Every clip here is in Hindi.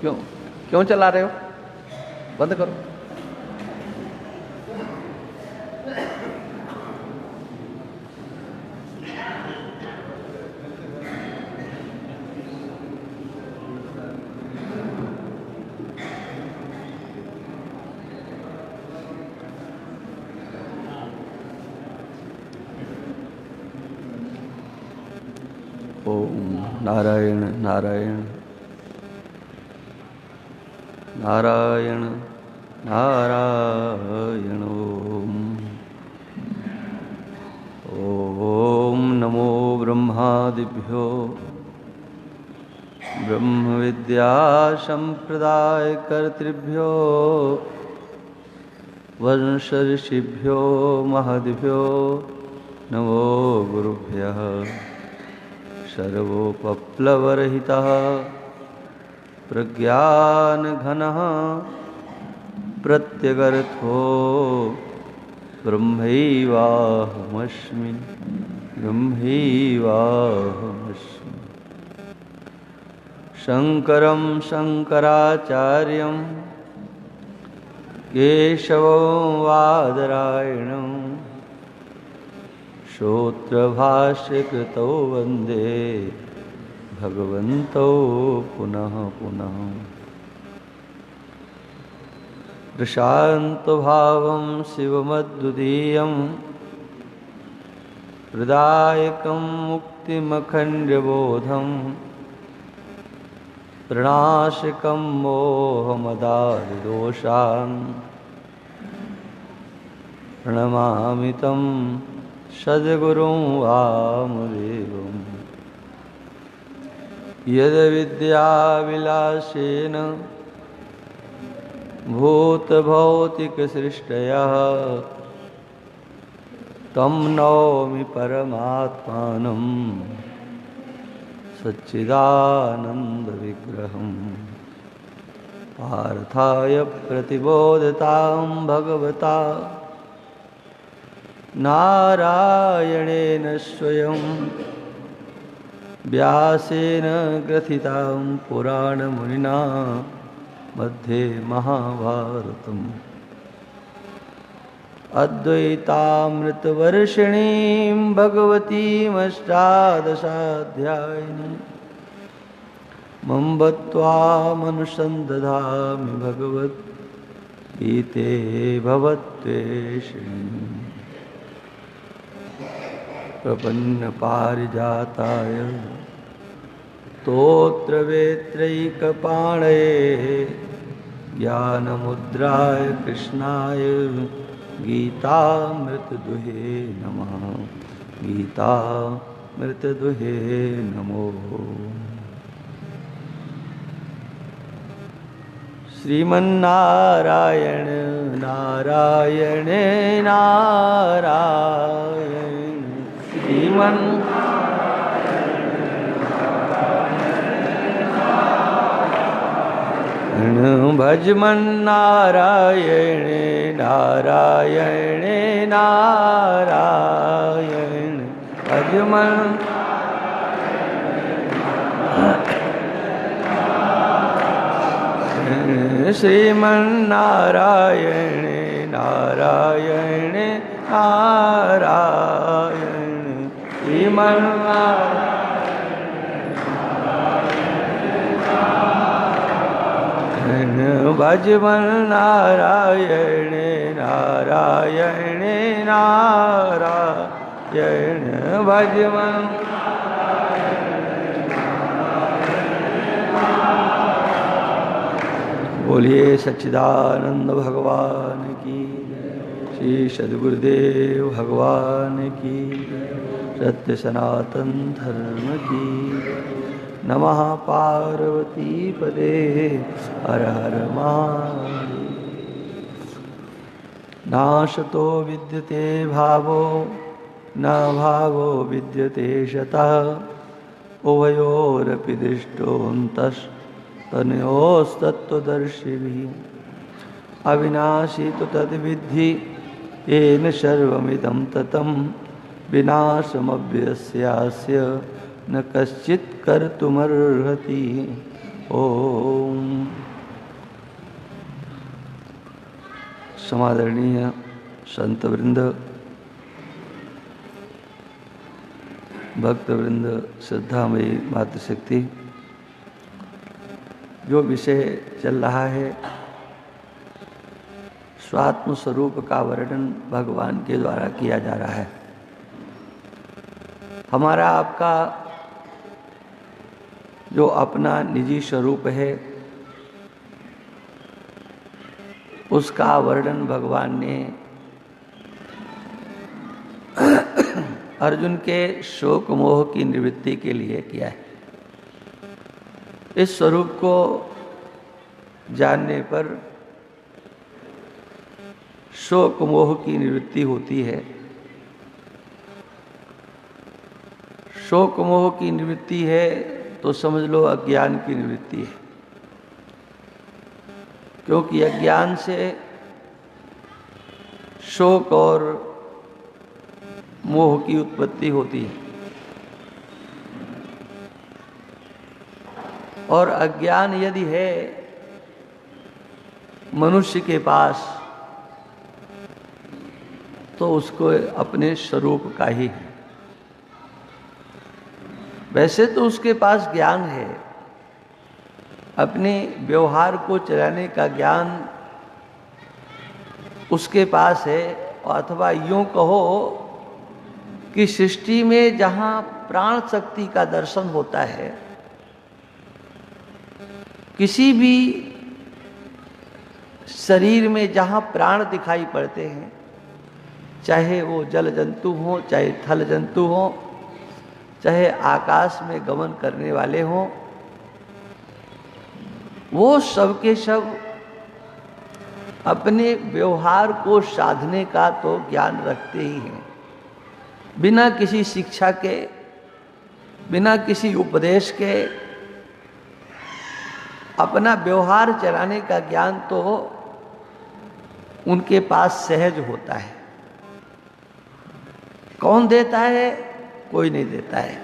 क्यों चला रहे हो? बंद करो। नारायण नारायण नारायण नारायण। ओम नमो ब्रह्मादिभ्यो ब्रह्म विद्या संप्रदाय कर्तृभ्यो वंश ऋषिभ्यो महद्भ्यो नमो गुरुभ्यः। सर्वोपप्लवरहितः प्रज्ञानघनः प्रत्यगर्थो ब्रह्मैवाहमस्मि ब्रह्मैवाहमस्मि। शङ्करं शङ्कराचार्यं केशवं बादरायणं सूत्रभाष्यकृतौ वन्दे भगवन्तौ पुनः पुनः। प्रशान्तभावं शिवमद्वितीयं प्रदायकं मुक्तिमखण्डबोधं प्रणाशकं मोहमदारिदोषान् प्रणमामि तं सद्गुरुं वामदेवम्। यद्विद्याविलासेन भूतभौतिकसृष्टयः तं नौमि परमात्मानं सच्चिदानन्दविग्रहं। पार्थाय प्रतिबोधतां भगवता नारायणेन स्वयं व्यासेन ग्रथितां पुराणमुनिना मध्ये महाभारतम्। अद्वैतामृतवर्षिणीं भगवतीमष्टादशाध्यायिनीं मम्बत्वामनुसन्दधामि भगवद्गीते भवत्वेषिणीम्। प्रपन्नपारिजाताय स्तोत्रवेत्रैकपाणये ज्ञानमुद्राय कृष्णाय गीतामृतदुहे नमः गीतामृतदुहे नमो। श्रीमन्नारायण नारायण नारायण श्रीमन् भजमन नारायण नारायण नारायण भजमन श्रीमन्नारायण नारायण नारायण श्रीमन्नारायण भजमन नारायण नारायण नारायण भजमन। बोलिए सच्चिदानंद भगवान की, श्री सद्गुरुदेव भगवान की, सत्य सनातन धर्म की। नमः पार्वती पदे हर हर महादेव। नाशतो विद्यते भावो न भावो विद्यते शतः उभयोरपि दृष्टोऽन्तस्तनयोस्तत्त्वदर्शिभिः। अविनाशी तु तद्विद्धि येन सर्वमिदं ततं विनाशमव्यस्यास्य न कश्चित् कर्तुमर्हति। ओम। समादरणीय संत वृंद, भक्त वृंद, श्रद्धामयी मातृशक्ति, जो विषय चल रहा है स्वात्म स्वरूप का वर्णन भगवान के द्वारा किया जा रहा है। हमारा आपका जो अपना निजी स्वरूप है उसका वर्णन भगवान ने अर्जुन के शोक मोह की निवृत्ति के लिए किया है। इस स्वरूप को जानने पर शोक मोह की निवृत्ति होती है। शोक मोह की निवृत्ति है तो समझ लो अज्ञान की निवृत्ति है, क्योंकि अज्ञान से शोक और मोह की उत्पत्ति होती है। और अज्ञान यदि है मनुष्य के पास तो उसको अपने स्वरूप का ही है। वैसे तो उसके पास ज्ञान है, अपने व्यवहार को चलाने का ज्ञान उसके पास है। अथवा यूं कहो कि सृष्टि में जहां प्राण शक्ति का दर्शन होता है, किसी भी शरीर में जहां प्राण दिखाई पड़ते हैं, चाहे वो जल जंतु हो, चाहे थल जंतु हो, चाहे आकाश में गमन करने वाले हों, वो सब के सब अपने व्यवहार को साधने का तो ज्ञान रखते ही हैं। बिना किसी शिक्षा के, बिना किसी उपदेश के अपना व्यवहार चलाने का ज्ञान तो उनके पास सहज होता है। कौन देता है? कोई नहीं देता है,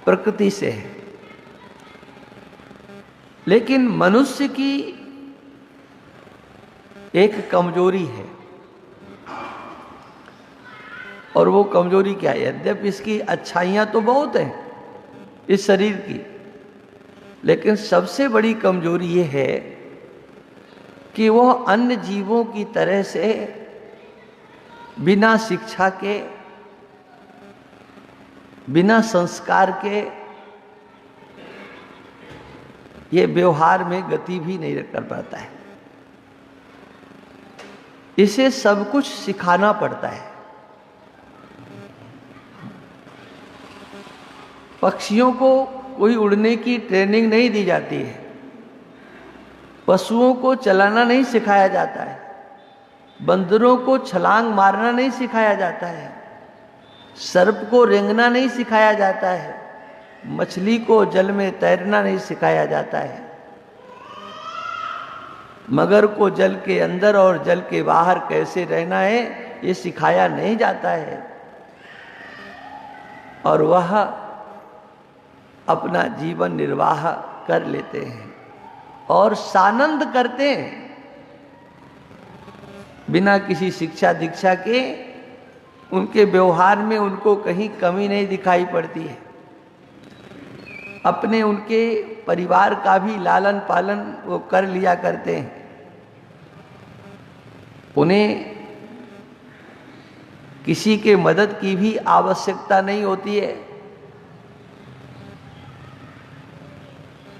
प्रकृति से है। लेकिन मनुष्य की एक कमजोरी है, और वो कमजोरी क्या है? यद्यपि इसकी अच्छाइयां तो बहुत हैं इस शरीर की, लेकिन सबसे बड़ी कमजोरी ये है कि वह अन्य जीवों की तरह से बिना शिक्षा के, बिना संस्कार के ये व्यवहार में गति भी नहीं कर पाता है। इसे सब कुछ सिखाना पड़ता है। पक्षियों को कोई उड़ने की ट्रेनिंग नहीं दी जाती है, पशुओं को चलाना नहीं सिखाया जाता है, बंदरों को छलांग मारना नहीं सिखाया जाता है, सर्प को रेंगना नहीं सिखाया जाता है, मछली को जल में तैरना नहीं सिखाया जाता है, मगर को जल के अंदर और जल के बाहर कैसे रहना है ये सिखाया नहीं जाता है। और वह अपना जीवन निर्वाह कर लेते हैं और सानंद करते हैं, बिना किसी शिक्षा दीक्षा के। उनके व्यवहार में उनको कहीं कमी नहीं दिखाई पड़ती है। अपने उनके परिवार का भी लालन पालन वो कर लिया करते हैं। उन्हें किसी के मदद की भी आवश्यकता नहीं होती है।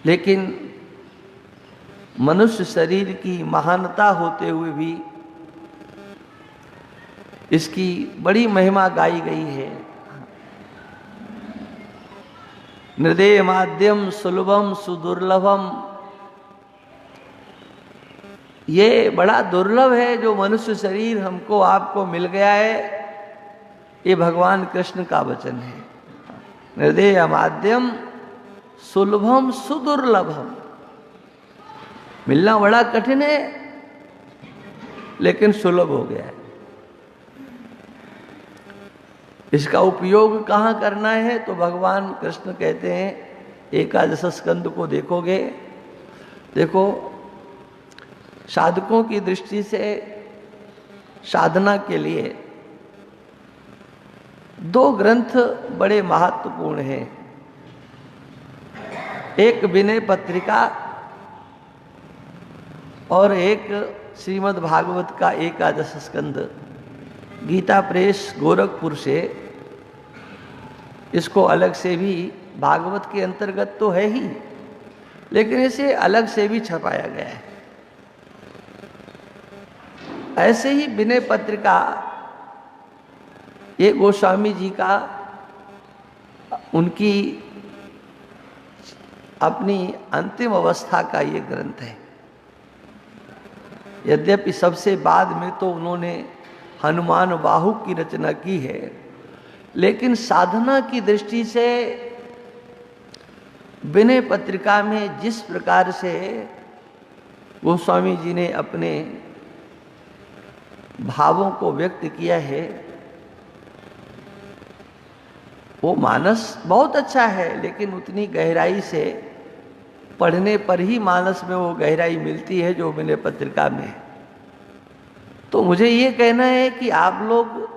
लेकिन मनुष्य शरीर की महानता होते हुए भी इसकी बड़ी महिमा गाई गई है। निर्देय माध्यम सुलभम सुदुर्लभम, ये बड़ा दुर्लभ है जो मनुष्य शरीर हमको आपको मिल गया है। ये भगवान कृष्ण का वचन है। निर्देय माध्यम सुलभम सुदुर्लभम, मिलना बड़ा कठिन है लेकिन सुलभ हो गया है। इसका उपयोग कहाँ करना है तो भगवान कृष्ण कहते हैं एकादश स्कंद को देखोगे, देखो साधकों की दृष्टि से साधना के लिए 2 ग्रंथ बड़े महत्वपूर्ण हैं। एक विनय पत्रिका और एक श्रीमद् भागवत का एकादश स्कंद। गीता प्रेस गोरखपुर से इसको अलग से भी, भागवत के अंतर्गत तो है ही, लेकिन इसे अलग से भी छपाया गया है। ऐसे ही विनय पत्रिका ये गोस्वामी जी का, उनकी अपनी अंतिम अवस्था का ये ग्रंथ है। यद्यपि सबसे बाद में तो उन्होंने हनुमान बाहु की रचना की है, लेकिन साधना की दृष्टि से विनय पत्रिका में जिस प्रकार से गोस्वामी जी ने अपने भावों को व्यक्त किया है, वो मानस बहुत अच्छा है, लेकिन उतनी गहराई से पढ़ने पर ही मानस में वो गहराई मिलती है जो विनय पत्रिका में है। तो मुझे ये कहना है कि आप लोग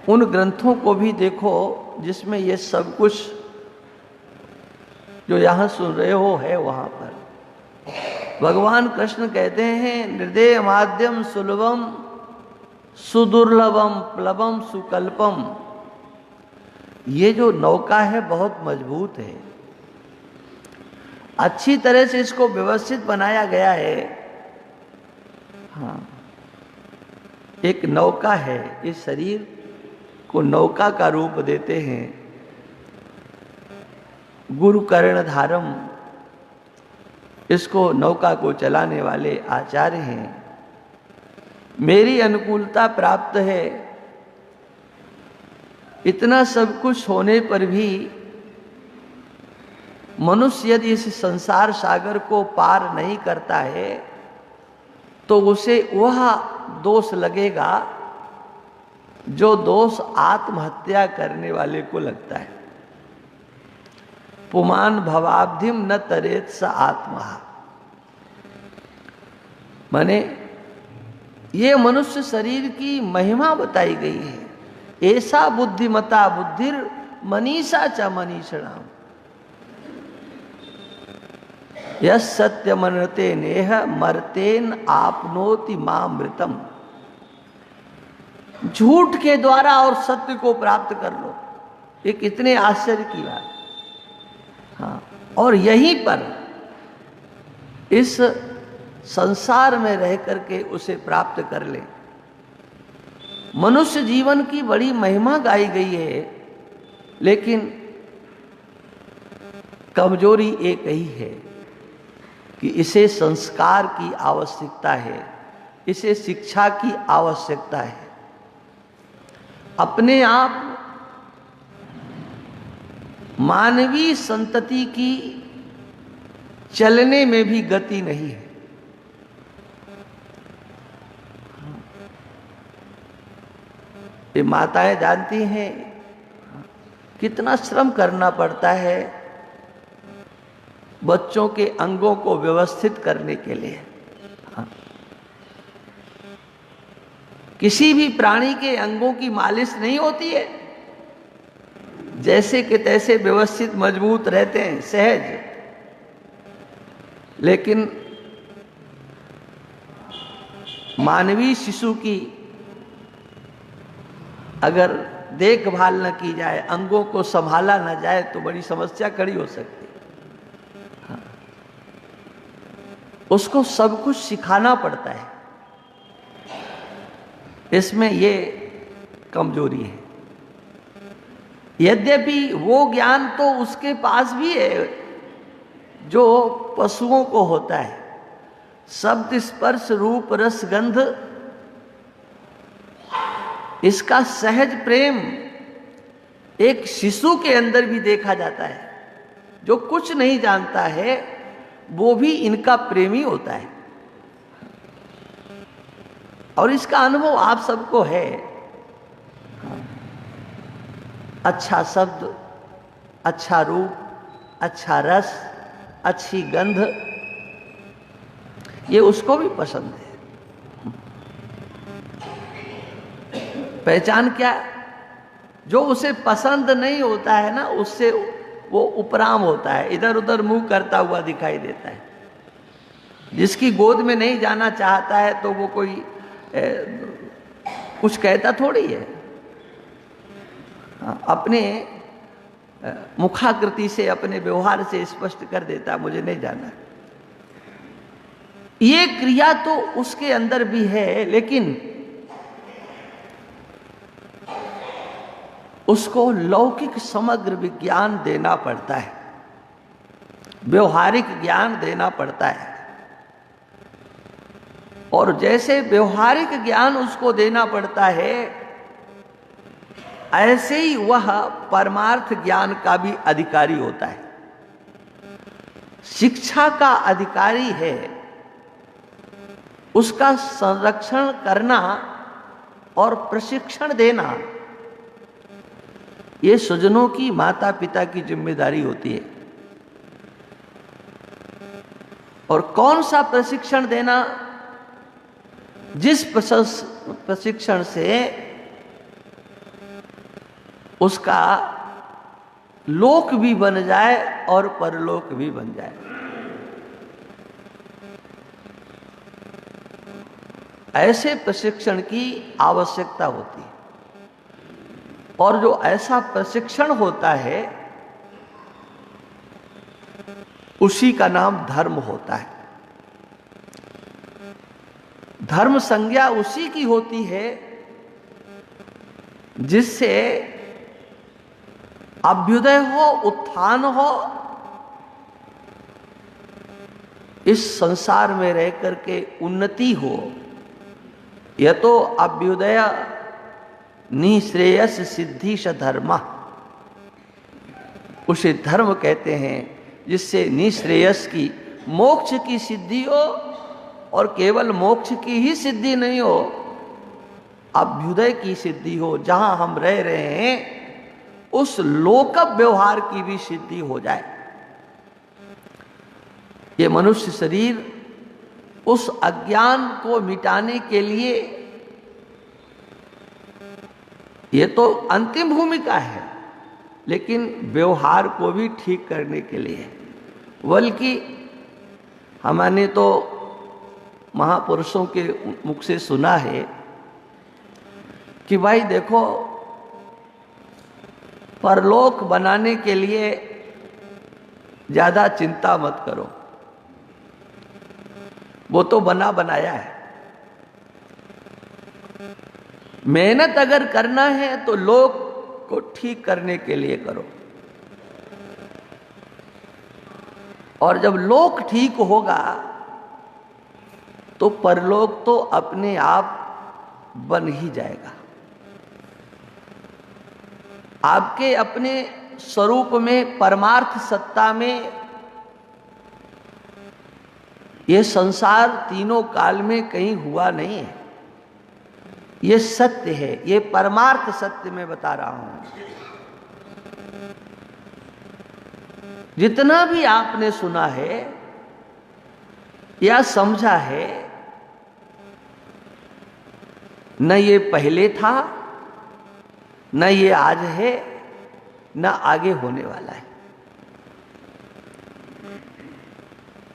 उन ग्रंथों को भी देखो जिसमें ये सब कुछ जो यहाँ सुन रहे हो है वहां पर। भगवान कृष्ण कहते हैं निर्देय माध्यम सुलभम सुदुर्लभम प्लवम सुकल्पम। ये जो नौका है बहुत मजबूत है, अच्छी तरह से इसको व्यवस्थित बनाया गया है। हाँ, एक नौका है, इस शरीर को नौका का रूप देते हैं। गुरु कर्ण धारम, इसको नौका को चलाने वाले आचार्य हैं। मेरी अनुकूलता प्राप्त है, इतना सब कुछ होने पर भी मनुष्य यदि इस संसार सागर को पार नहीं करता है तो उसे वह दोष लगेगा जो दोष आत्महत्या करने वाले को लगता है। पुमान भवाब्धिम न तरेत स आत्मा। माने ये मनुष्य शरीर की महिमा बताई गई है। ऐसा बुद्धिमता बुद्धिर मनीषा च मनीषणाम। यह सत्य मनते नेह मरतेन आपनोति मामृतम। झूठ के द्वारा और सत्य को प्राप्त कर लो, ये कितने आश्चर्य की बात। हाँ, और यहीं पर इस संसार में रह करके उसे प्राप्त कर ले। मनुष्य जीवन की बड़ी महिमा गाई गई है, लेकिन कमजोरी एक ही है कि इसे संस्कार की आवश्यकता है, इसे शिक्षा की आवश्यकता है। अपने आप मानवीय संतति की चलने में भी गति नहीं है। ये माताएं जानती हैं कितना श्रम करना पड़ता है बच्चों के अंगों को व्यवस्थित करने के लिए। किसी भी प्राणी के अंगों की मालिश नहीं होती है, जैसे कि तैसे व्यवस्थित मजबूत रहते हैं सहज। लेकिन मानवीय शिशु की अगर देखभाल न की जाए, अंगों को संभाला न जाए तो बड़ी समस्या खड़ी हो सकती है। हाँ। उसको सब कुछ सिखाना पड़ता है, इसमें ये कमजोरी है। यद्यपि वो ज्ञान तो उसके पास भी है जो पशुओं को होता है। शब्द स्पर्श रूप रस गंध, इसका सहज प्रेम एक शिशु के अंदर भी देखा जाता है। जो कुछ नहीं जानता है वो भी इनका प्रेमी होता है, और इसका अनुभव आप सबको है। अच्छा शब्द, अच्छा रूप, अच्छा रस, अच्छी गंध, ये उसको भी पसंद है। पहचान क्या? जो उसे पसंद नहीं होता है ना, उससे वो उपराम होता है, इधर उधर मुंह करता हुआ दिखाई देता है। जिसकी गोद में नहीं जाना चाहता है तो वो कोई कुछ कहता थोड़ी है। अपने मुखाकृति से, अपने व्यवहार से स्पष्ट कर देता है, मुझे नहीं जाना। ये क्रिया तो उसके अंदर भी है, लेकिन उसको लौकिक समग्र विज्ञान देना पड़ता है, व्यवहारिक ज्ञान देना पड़ता है। और जैसे व्यवहारिक ज्ञान उसको देना पड़ता है, ऐसे ही वह परमार्थ ज्ञान का भी अधिकारी होता है। शिक्षा का अधिकारी है, उसका संरक्षण करना और प्रशिक्षण देना, ये स्वजनों की, माता पिता की जिम्मेदारी होती है। और कौन सा प्रशिक्षण देना? जिस प्रशिक्षण से उसका लोक भी बन जाए और परलोक भी बन जाए। ऐसे प्रशिक्षण की आवश्यकता होती है। और जो ऐसा प्रशिक्षण होता है, उसी का नाम धर्म होता है। धर्म संज्ञा उसी की होती है जिससे अभ्युदय हो, उत्थान हो, इस संसार में रह करके उन्नति हो। यह तो अभ्युदय निःश्रेयस सिद्धि स धर्म, उसे धर्म कहते हैं जिससे निःश्रेयस की, मोक्ष की सिद्धि हो। और केवल मोक्ष की ही सिद्धि नहीं हो, अभ्युदय की सिद्धि हो। जहां हम रह रहे हैं उस लोक व्यवहार की भी सिद्धि हो जाए। ये मनुष्य शरीर उस अज्ञान को मिटाने के लिए, ये तो अंतिम भूमिका है, लेकिन व्यवहार को भी ठीक करने के लिए। बल्कि हमने तो महापुरुषों के मुख से सुना है कि भाई देखो, परलोक बनाने के लिए ज्यादा चिंता मत करो, वो तो बना बनाया है। मेहनत अगर करना है तो लोक को ठीक करने के लिए करो। और जब लोक ठीक होगा तो परलोक तो अपने आप बन ही जाएगा। आपके अपने स्वरूप में, परमार्थ सत्ता में, यह संसार तीनों काल में कहीं हुआ नहीं है। ये सत्य है, ये परमार्थ सत्य मैं बता रहा हूं। जितना भी आपने सुना है या समझा है, न ये पहले था, न ये आज है, न आगे होने वाला है।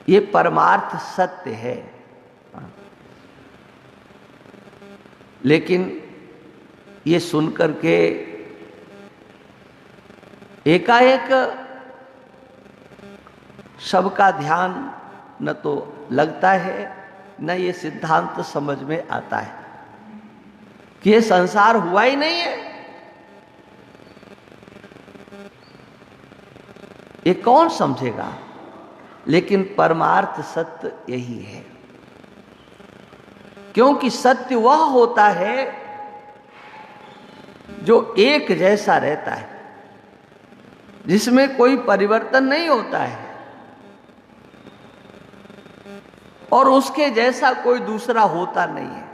ये परमार्थ सत्य है। लेकिन ये सुनकर के एकाएक सबका ध्यान न तो लगता है, न ये सिद्धांत समझ में आता है कि ये संसार हुआ ही नहीं है। ये कौन समझेगा? लेकिन परमार्थ सत्य यही है। क्योंकि सत्य वह होता है जो एक जैसा रहता है, जिसमें कोई परिवर्तन नहीं होता है और उसके जैसा कोई दूसरा होता नहीं है।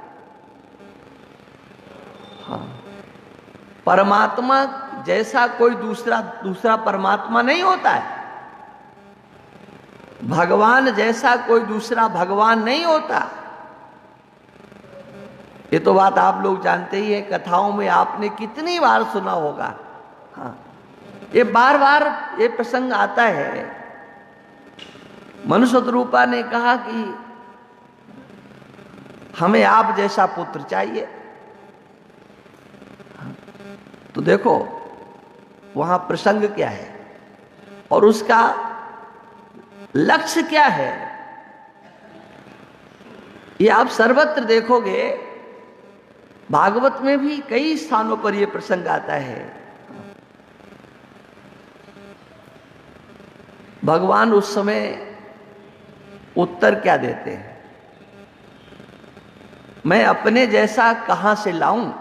हाँ, परमात्मा जैसा कोई दूसरा परमात्मा नहीं होता है। भगवान जैसा कोई दूसरा भगवान नहीं होता। ये तो बात आप लोग जानते ही है, कथाओं में आपने कितनी बार सुना होगा। हाँ, ये बार बार ये प्रसंग आता है। मनु शतरूपा ने कहा कि हमें आप जैसा पुत्र चाहिए। तो देखो वहां प्रसंग क्या है और उसका लक्ष्य क्या है, ये आप सर्वत्र देखोगे। भागवत में भी कई स्थानों पर यह प्रसंग आता है। भगवान उस समय उत्तर क्या देते हैं, मैं अपने जैसा कहां से लाऊं।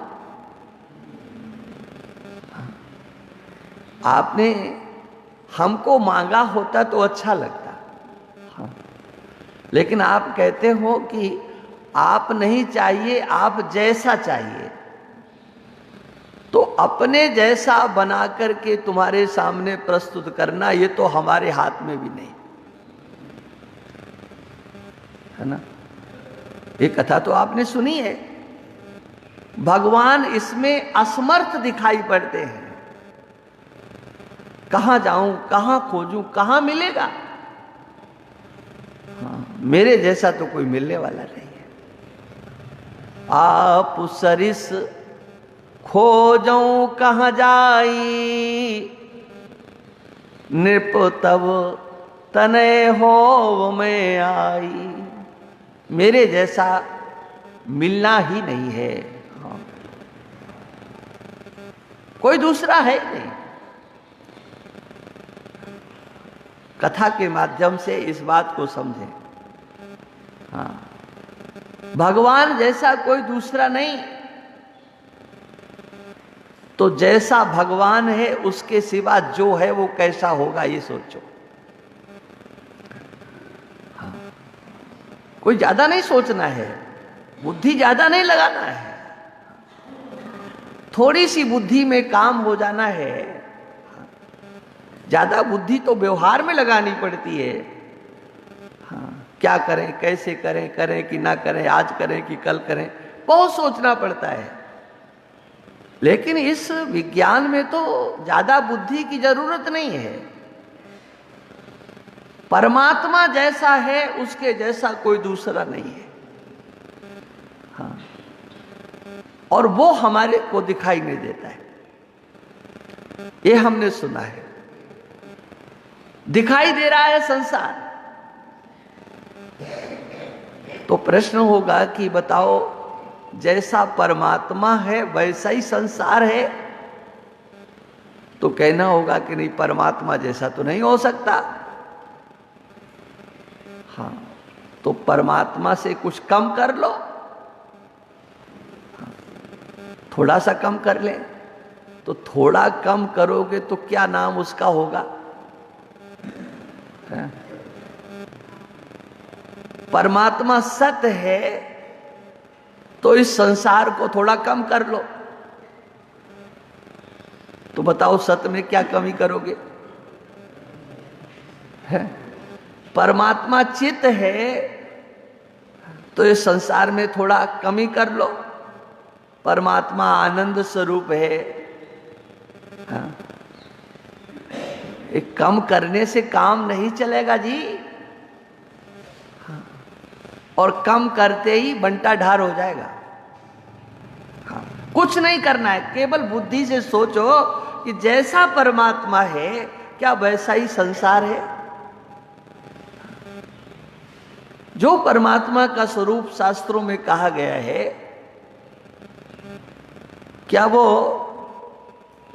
आपने हमको मांगा होता तो अच्छा लगता। हाँ। लेकिन आप कहते हो कि आप नहीं चाहिए, आप जैसा चाहिए। तो अपने जैसा बना करके तुम्हारे सामने प्रस्तुत करना, ये तो हमारे हाथ में भी नहीं है ना। ये कथा तो आपने सुनी है। भगवान इसमें असमर्थ दिखाई पड़ते हैं। कहां जाऊं, कहां खोजूं, कहां मिलेगा। हाँ, मेरे जैसा तो कोई मिलने वाला नहीं है। आप सरिस खोजऊं कहां जाई, नृप तब तनय हो में आई। मेरे जैसा मिलना ही नहीं है। हाँ। कोई दूसरा है ही नहीं। कथा के माध्यम से इस बात को समझें। हाँ, भगवान जैसा कोई दूसरा नहीं। तो जैसा भगवान है उसके सिवा जो है वो कैसा होगा, ये सोचो। हाँ, कोई ज्यादा नहीं सोचना है, बुद्धि ज्यादा नहीं लगाना है। थोड़ी सी बुद्धि में काम हो जाना है। ज्यादा बुद्धि तो व्यवहार में लगानी पड़ती है। हाँ, क्या करें, कैसे करें, करें कि ना करें, आज करें कि कल करें, बहुत सोचना पड़ता है। लेकिन इस विज्ञान में तो ज्यादा बुद्धि की जरूरत नहीं है। परमात्मा जैसा है उसके जैसा कोई दूसरा नहीं है। हाँ, और वो हमारे को दिखाई नहीं देता है। ये हमने सुना है। दिखाई दे रहा है संसार। तो प्रश्न होगा कि बताओ, जैसा परमात्मा है वैसा ही संसार है। तो कहना होगा कि नहीं, परमात्मा जैसा तो नहीं हो सकता। हाँ, तो परमात्मा से कुछ कम कर लो। हाँ, थोड़ा सा कम कर ले। तो थोड़ा कम करोगे तो क्या नाम उसका होगा। परमात्मा सत्य है तो इस संसार को थोड़ा कम कर लो। तो बताओ सत्य में क्या कमी करोगे। है? परमात्मा चित्त है तो इस संसार में थोड़ा कमी कर लो। परमात्मा आनंद स्वरूप है। हाँ? एक कम करने से काम नहीं चलेगा जी। हाँ। और कम करते ही बंटा ढार हो जाएगा। हाँ। कुछ नहीं करना है, केवल बुद्धि से सोचो कि जैसा परमात्मा है क्या वैसा ही संसार है। जो परमात्मा का स्वरूप शास्त्रों में कहा गया है, क्या वो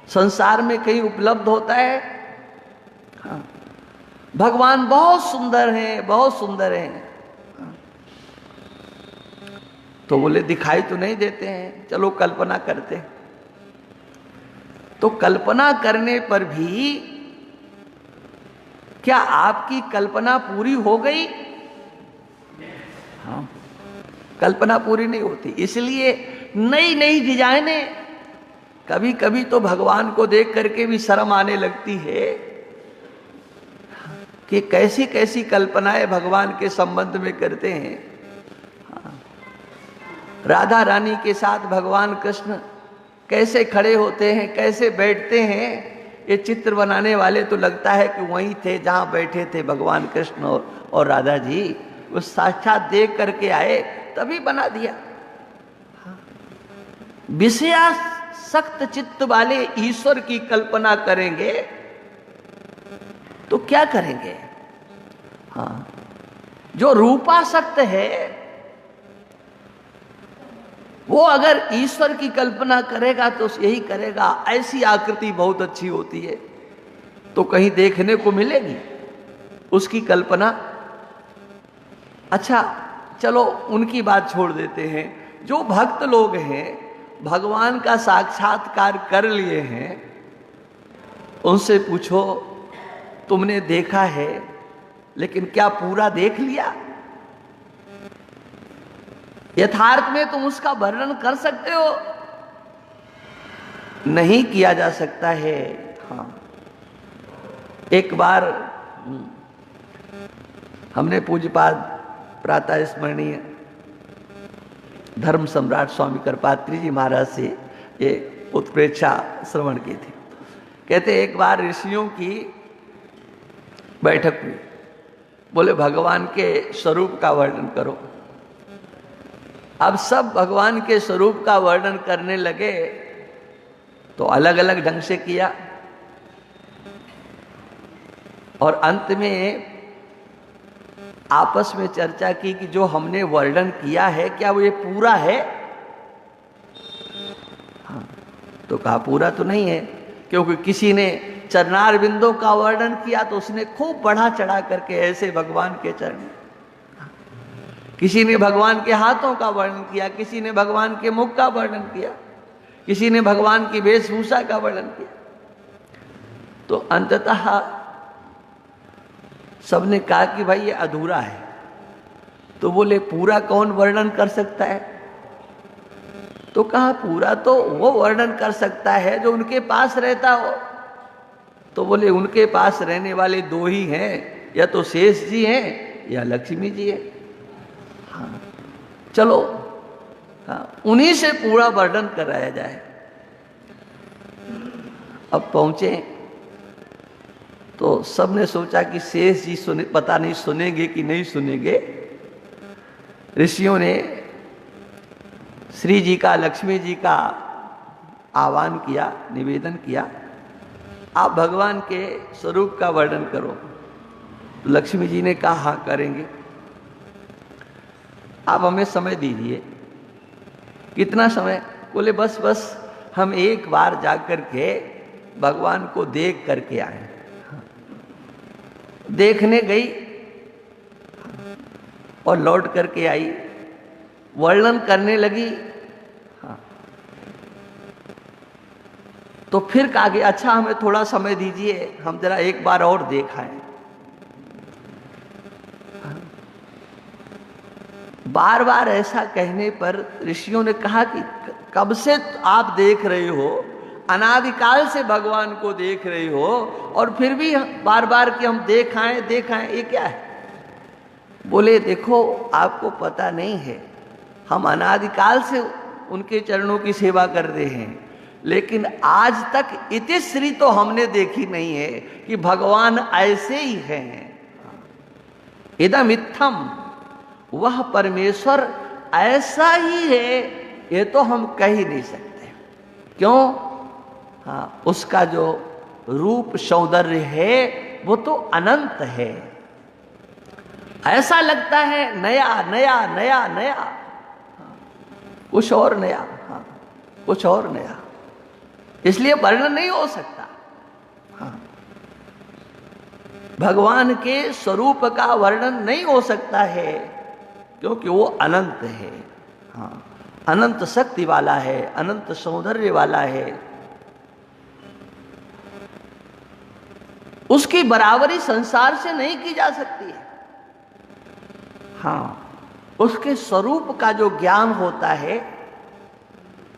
संसार में कहीं उपलब्ध होता है। हाँ। भगवान बहुत सुंदर हैं, बहुत सुंदर हैं। हाँ। तो बोले दिखाई तो नहीं देते हैं, चलो कल्पना करते हैं। तो कल्पना करने पर भी क्या आपकी कल्पना पूरी हो गई। हाँ, कल्पना पूरी नहीं होती। इसलिए नई नई डिजाइनें कभी कभी तो भगवान को देख करके भी शर्म आने लगती है कि कैसी कैसी कल्पनाएं भगवान के संबंध में करते हैं। राधा रानी के साथ भगवान कृष्ण कैसे खड़े होते हैं, कैसे बैठते हैं, ये चित्र बनाने वाले तो लगता है कि वहीं थे जहां बैठे थे भगवान कृष्ण और राधा जी। वो साक्षात देख करके आए तभी बना दिया। विषयासक्त चित्त वाले ईश्वर की कल्पना करेंगे तो क्या करेंगे? हाँ, जो रूपासक्त है वो अगर ईश्वर की कल्पना करेगा तो यही करेगा, ऐसी आकृति बहुत अच्छी होती है तो कहीं देखने को मिलेगी उसकी कल्पना। अच्छा चलो उनकी बात छोड़ देते हैं। जो भक्त लोग हैं, भगवान का साक्षात्कार कर लिए हैं, उनसे पूछो तुमने देखा है लेकिन क्या पूरा देख लिया? यथार्थ में तुम उसका वर्णन कर सकते हो? नहीं किया जा सकता है। हाँ, एक बार हमने पूज्यपाद प्रातः स्मरणीय धर्म सम्राट स्वामी कृपात्री जी महाराज से ये उत्प्रेक्षा श्रवण की थी। कहते एक बार ऋषियों की बैठक हुई, बोले भगवान के स्वरूप का वर्णन करो। अब सब भगवान के स्वरूप का वर्णन करने लगे तो अलग अलग ढंग से किया और अंत में आपस में चर्चा की कि जो हमने वर्णन किया है क्या वो ये पूरा है? हाँ, तो कहा पूरा तो नहीं है, क्योंकि किसी ने चरणार बिंदों का वर्णन किया तो उसने खूब बढ़ा चढ़ा करके ऐसे भगवान के चरण, किसी ने भगवान के हाथों का वर्णन किया, किसी ने भगवान के मुख का वर्णन किया, किसी ने भगवान की वेशभूषा का वर्णन किया। तो अंततः सबने कहा कि भाई ये अधूरा है। तो बोले पूरा कौन वर्णन कर सकता है? तो कहा पूरा तो वो वर्णन कर सकता है जो उनके पास रहता हो। तो बोले उनके पास रहने वाले दो ही हैं, या तो शेष जी हैं या लक्ष्मी जी हैं। हाँ, चलो हाँ, उन्हीं से पूरा वर्णन कराया जाए। अब पहुंचे तो सबने सोचा कि शेष जी सुने, पता नहीं सुनेंगे कि नहीं सुनेंगे। ऋषियों ने श्री जी का, लक्ष्मी जी का आह्वान किया, निवेदन किया, आप भगवान के स्वरूप का वर्णन करो। तो लक्ष्मी जी ने कहा हाँ करेंगे, आप हमें समय दीजिए। कितना समय? बोले बस बस हम एक बार जाकर के भगवान को देख करके आए। देखने गई और लौट करके आई, वर्णन करने लगी। हाँ, तो फिर कहा कि अच्छा हमें थोड़ा समय दीजिए, हम जरा एक बार और देख आए। बार बार ऐसा कहने पर ऋषियों ने कहा कि कब से आप देख रहे हो, अनादिकाल से भगवान को देख रहे हो और फिर भी बार बार कि हम देख आए, ये क्या है? बोले देखो आपको पता नहीं है, हम अनादिकाल से उनके चरणों की सेवा कर रहे हैं, लेकिन आज तक इतिश्री तो हमने देखी नहीं है कि भगवान ऐसे ही हैं। इदम इत्थम, वह परमेश्वर ऐसा ही है, ये तो हम कह ही नहीं सकते। क्यों? हाँ, उसका जो रूप सौंदर्य है वो तो अनंत है। ऐसा लगता है नया नया नया नया, हाँ, कुछ और नया, हाँ, कुछ और नया, इसलिए वर्णन नहीं हो सकता। हाँ, भगवान के स्वरूप का वर्णन नहीं हो सकता है क्योंकि वो अनंत है। हाँ, अनंत शक्ति वाला है, अनंत सौंदर्य वाला है। उसकी बराबरी संसार से नहीं की जा सकती है। हाँ, उसके स्वरूप का जो ज्ञान होता है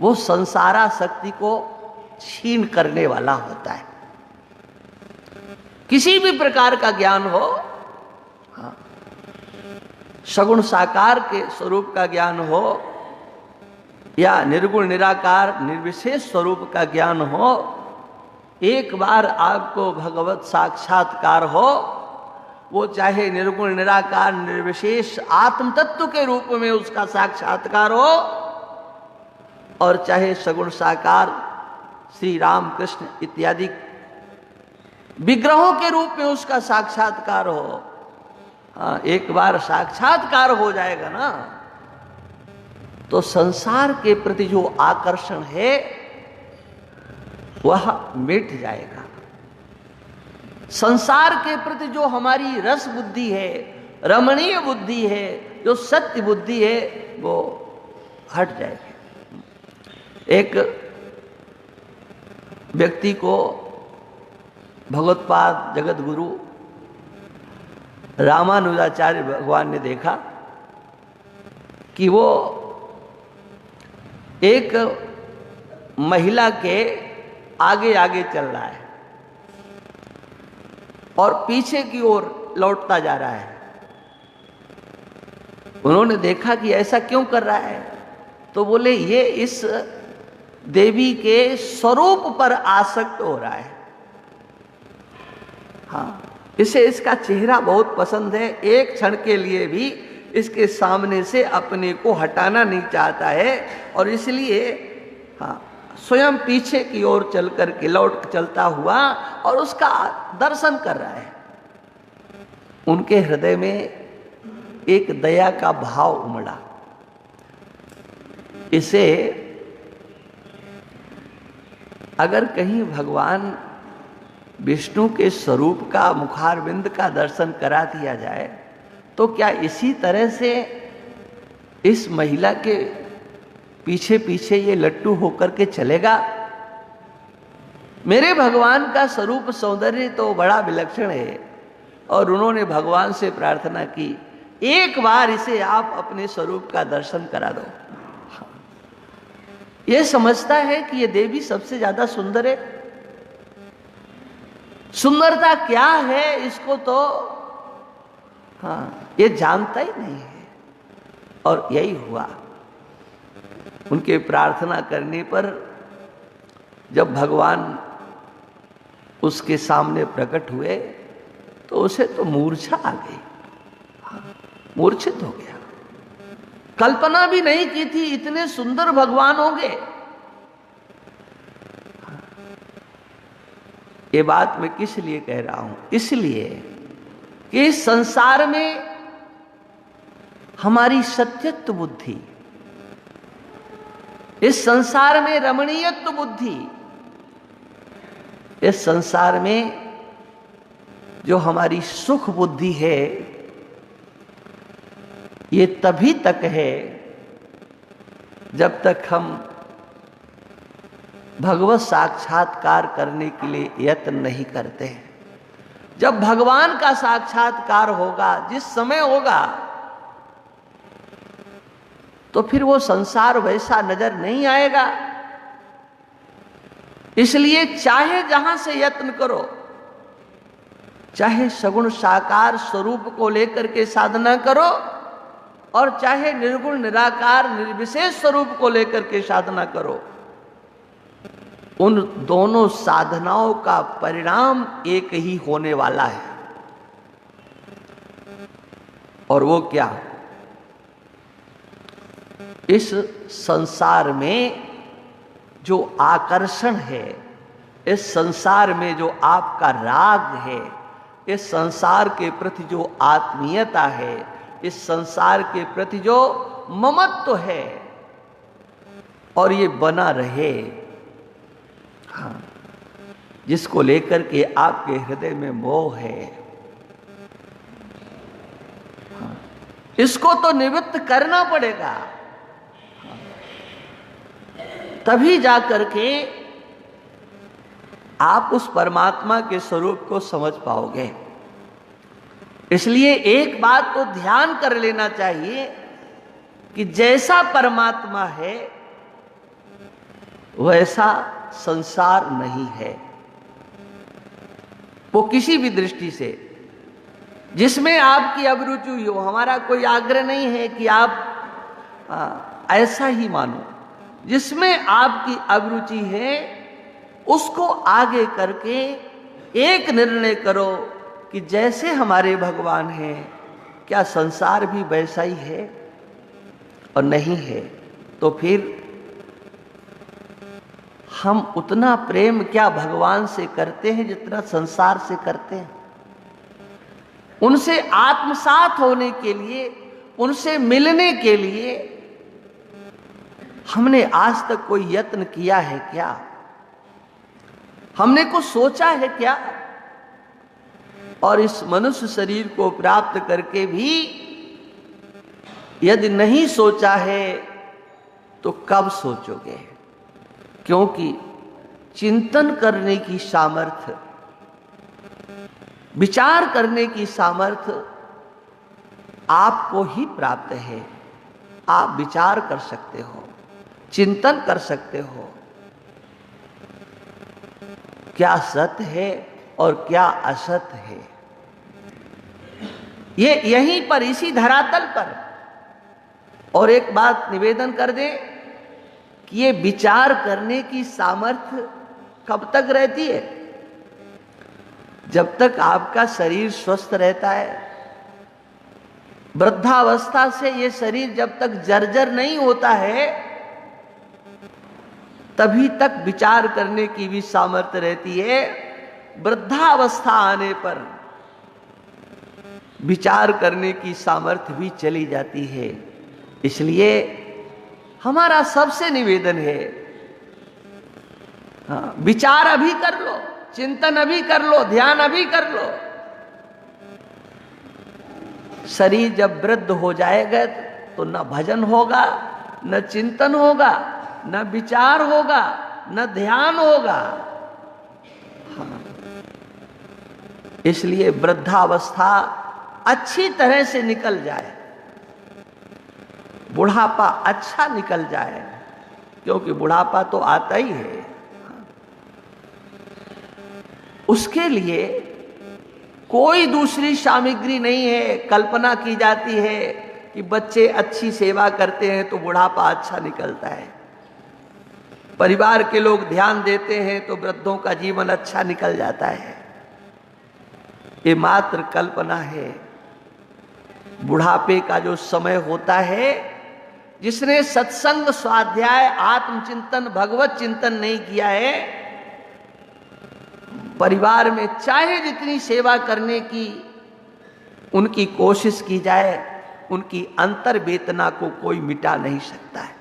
वो संसारा शक्ति को छीन करने वाला होता है। किसी भी प्रकार का ज्ञान हो, हाँ, सगुण साकार के स्वरूप का ज्ञान हो या निर्गुण निराकार निर्विशेष स्वरूप का ज्ञान हो, एक बार आपको भगवत साक्षात्कार हो, वो चाहे निर्गुण निराकार निर्विशेष आत्म तत्व के रूप में उसका साक्षात्कार हो और चाहे सगुण साकार श्री राम कृष्ण इत्यादि विग्रहों के रूप में उसका साक्षात्कार हो, हाँ, एक बार साक्षात्कार हो जाएगा ना, तो संसार के प्रति जो आकर्षण है वह मिट जाएगा। संसार के प्रति जो हमारी रस बुद्धि है, रमणीय बुद्धि है, जो सत्य बुद्धि है, वो हट जाएगी। एक व्यक्ति को भगवत्पाद जगत गुरु रामानुजाचार्य भगवान ने देखा कि वो एक महिला के आगे आगे चल रहा है और पीछे की ओर लौटता जा रहा है। उन्होंने देखा कि ऐसा क्यों कर रहा है, तो बोले ये इस देवी के स्वरूप पर आसक्त हो रहा है। हाँ, इसे इसका चेहरा बहुत पसंद है, एक क्षण के लिए भी इसके सामने से अपने को हटाना नहीं चाहता है और इसलिए हाँ स्वयं पीछे की ओर चल करके लौट चलता हुआ और उसका दर्शन कर रहा है। उनके हृदय में एक दया का भाव उमड़ा। इसे अगर कहीं भगवान विष्णु के स्वरूप का मुखारविंद का दर्शन करा दिया जाए तो क्या इसी तरह से इस महिला के पीछे पीछे ये लट्टू होकर के चलेगा? मेरे भगवान का स्वरूप सौंदर्य तो बड़ा विलक्षण है और उन्होंने भगवान से प्रार्थना की, एक बार इसे आप अपने स्वरूप का दर्शन करा दो। ये समझता है कि ये देवी सबसे ज्यादा सुंदर है। सुंदरता क्या है इसको तो हाँ ये जानता ही नहीं है। और यही हुआ, उनके प्रार्थना करने पर जब भगवान उसके सामने प्रकट हुए तो उसे तो मूर्छा आ गई, मूर्छित हो गया। कल्पना भी नहीं की थी इतने सुंदर भगवान होंगे। ये बात मैं किस लिए कह रहा हूं? इसलिए कि इस संसार में हमारी सत्यत्व बुद्धि, इस संसार में रमणीयत्व बुद्धि, इस संसार में जो हमारी सुख बुद्धि है, ये तभी तक है जब तक हम भगवत साक्षात्कार करने के लिए यत्न नहीं करते हैं। जब भगवान का साक्षात्कार होगा, जिस समय होगा, तो फिर वो संसार वैसा नजर नहीं आएगा। इसलिए चाहे जहां से यत्न करो, चाहे सगुण साकार स्वरूप को लेकर के साधना करो और चाहे निर्गुण निराकार निर्विशेष स्वरूप को लेकर के साधना करो, उन दोनों साधनाओं का परिणाम एक ही होने वाला है। और वो क्या? इस संसार में जो आकर्षण है, इस संसार में जो आपका राग है, इस संसार के प्रति जो आत्मीयता है, इस संसार के प्रति जो ममत्व है, और ये बना रहे, हाँ, जिसको लेकर के आपके हृदय में मोह है, हाँ, इसको तो निवृत्त करना पड़ेगा। हाँ, तभी जाकर के आप उस परमात्मा के स्वरूप को समझ पाओगे। इसलिए एक बात तो ध्यान कर लेना चाहिए कि जैसा परमात्मा है वैसा संसार नहीं है। वो किसी भी दृष्टि से जिसमें आपकी अभिरुचि हो, हमारा कोई आग्रह नहीं है कि आप ऐसा ही मानो। जिसमें आपकी अभिरुचि है उसको आगे करके एक निर्णय करो कि जैसे हमारे भगवान हैं, क्या संसार भी वैसा ही है? और नहीं है तो फिर हम उतना प्रेम क्या भगवान से करते हैं जितना संसार से करते हैं? उनसे आत्मसात होने के लिए, उनसे मिलने के लिए हमने आज तक कोई यत्न किया है क्या? हमने कुछ सोचा है क्या? और इस मनुष्य शरीर को प्राप्त करके भी यदि नहीं सोचा है तो कब सोचोगे? क्योंकि चिंतन करने की सामर्थ्य, विचार करने की सामर्थ्य आपको ही प्राप्त है। आप विचार कर सकते हो, चिंतन कर सकते हो, क्या सत्य है और क्या असत है। ये यहीं पर, इसी धरातल पर। और एक बात निवेदन कर दे कि ये विचार करने की सामर्थ्य कब तक रहती है? जब तक आपका शरीर स्वस्थ रहता है। वृद्धावस्था से ये शरीर जब तक जर्जर नहीं होता है तभी तक विचार करने की भी सामर्थ्य रहती है। वृद्धावस्था आने पर विचार करने की सामर्थ्य भी चली जाती है। इसलिए हमारा सबसे निवेदन है, हाँ, विचार अभी कर लो, चिंतन अभी कर लो, ध्यान अभी कर लो। शरीर जब वृद्ध हो जाएगा तो न भजन होगा, न चिंतन होगा, न विचार होगा, न ध्यान होगा। हाँ। इसलिए वृद्धावस्था अच्छी तरह से निकल जाए, बुढ़ापा अच्छा निकल जाए, क्योंकि बुढ़ापा तो आता ही है। उसके लिए कोई दूसरी सामग्री नहीं है। कल्पना की जाती है कि बच्चे अच्छी सेवा करते हैं तो बुढ़ापा अच्छा निकलता है, परिवार के लोग ध्यान देते हैं तो वृद्धों का जीवन अच्छा निकल जाता है। ये मात्र कल्पना है। बुढ़ापे का जो समय होता है, जिसने सत्संग, स्वाध्याय, आत्मचिंतन, भगवत चिंतन नहीं किया है, परिवार में चाहे जितनी सेवा करने की उनकी कोशिश की जाए, उनकी अंतर वेतना को कोई मिटा नहीं सकता है।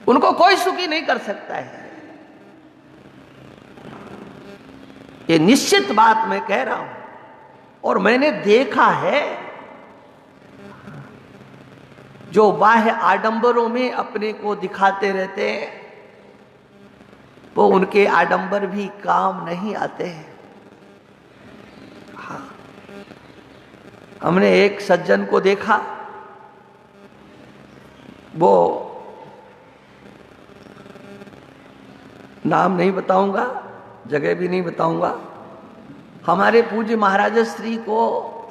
उनको कोई सुखी नहीं कर सकता है। ये निश्चित बात मैं कह रहा हूं और मैंने देखा है। जो बाह्य आडंबरों में अपने को दिखाते रहते हैं, वो उनके आडंबर भी काम नहीं आते हैं। हाँ, हमने एक सज्जन को देखा, वो नाम नहीं बताऊंगा, जगह भी नहीं बताऊंगा, हमारे पूज्य महाराज श्री को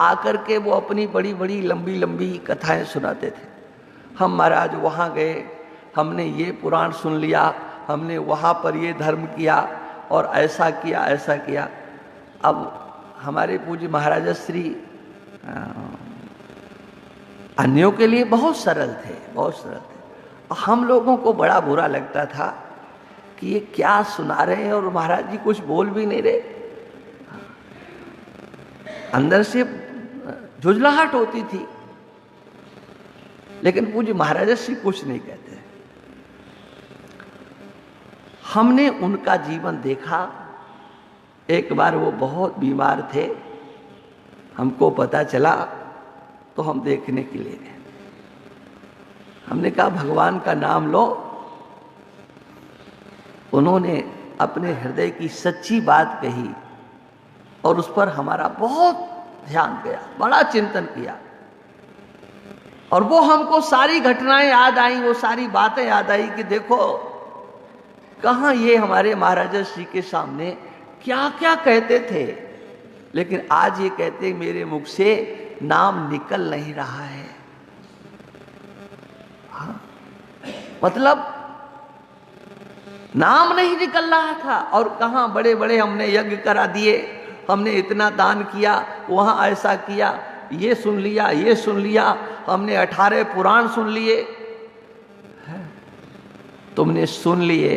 आकर के वो अपनी बड़ी बड़ी लंबी लंबी कथाएं सुनाते थे। हम महाराज वहाँ गए, हमने ये पुराण सुन लिया, हमने वहाँ पर ये धर्म किया और ऐसा किया, ऐसा किया। अब हमारे पूज्य महाराज श्री अन्यों के लिए बहुत सरल थे, बहुत सरल थे। हम लोगों को बड़ा बुरा लगता था कि ये क्या सुना रहे हैं और महाराज जी कुछ बोल भी नहीं रहे। अंदर से झुंझलाहट होती थी, लेकिन पूज्य महाराज श्री कुछ नहीं कहते। हमने उनका जीवन देखा। एक बार वो बहुत बीमार थे, हमको पता चला तो हम देखने के लिए गए। हमने कहा भगवान का नाम लो। उन्होंने अपने हृदय की सच्ची बात कही और उस पर हमारा बहुत ध्यान गया, बड़ा चिंतन किया। और वो हमको सारी घटनाएं याद आई, वो सारी बातें याद आई कि देखो कहां ये हमारे महाराजा श्री के सामने क्या क्या कहते थे, लेकिन आज ये कहते मेरे मुख से नाम निकल नहीं रहा है। हाँ, मतलब नाम नहीं निकल रहा था। और कहां बड़े बड़े हमने यज्ञ करा दिए, हमने इतना दान किया, वहां ऐसा किया, ये सुन लिया, ये सुन लिया, हमने 18 पुराण सुन लिए। तुमने सुन लिए,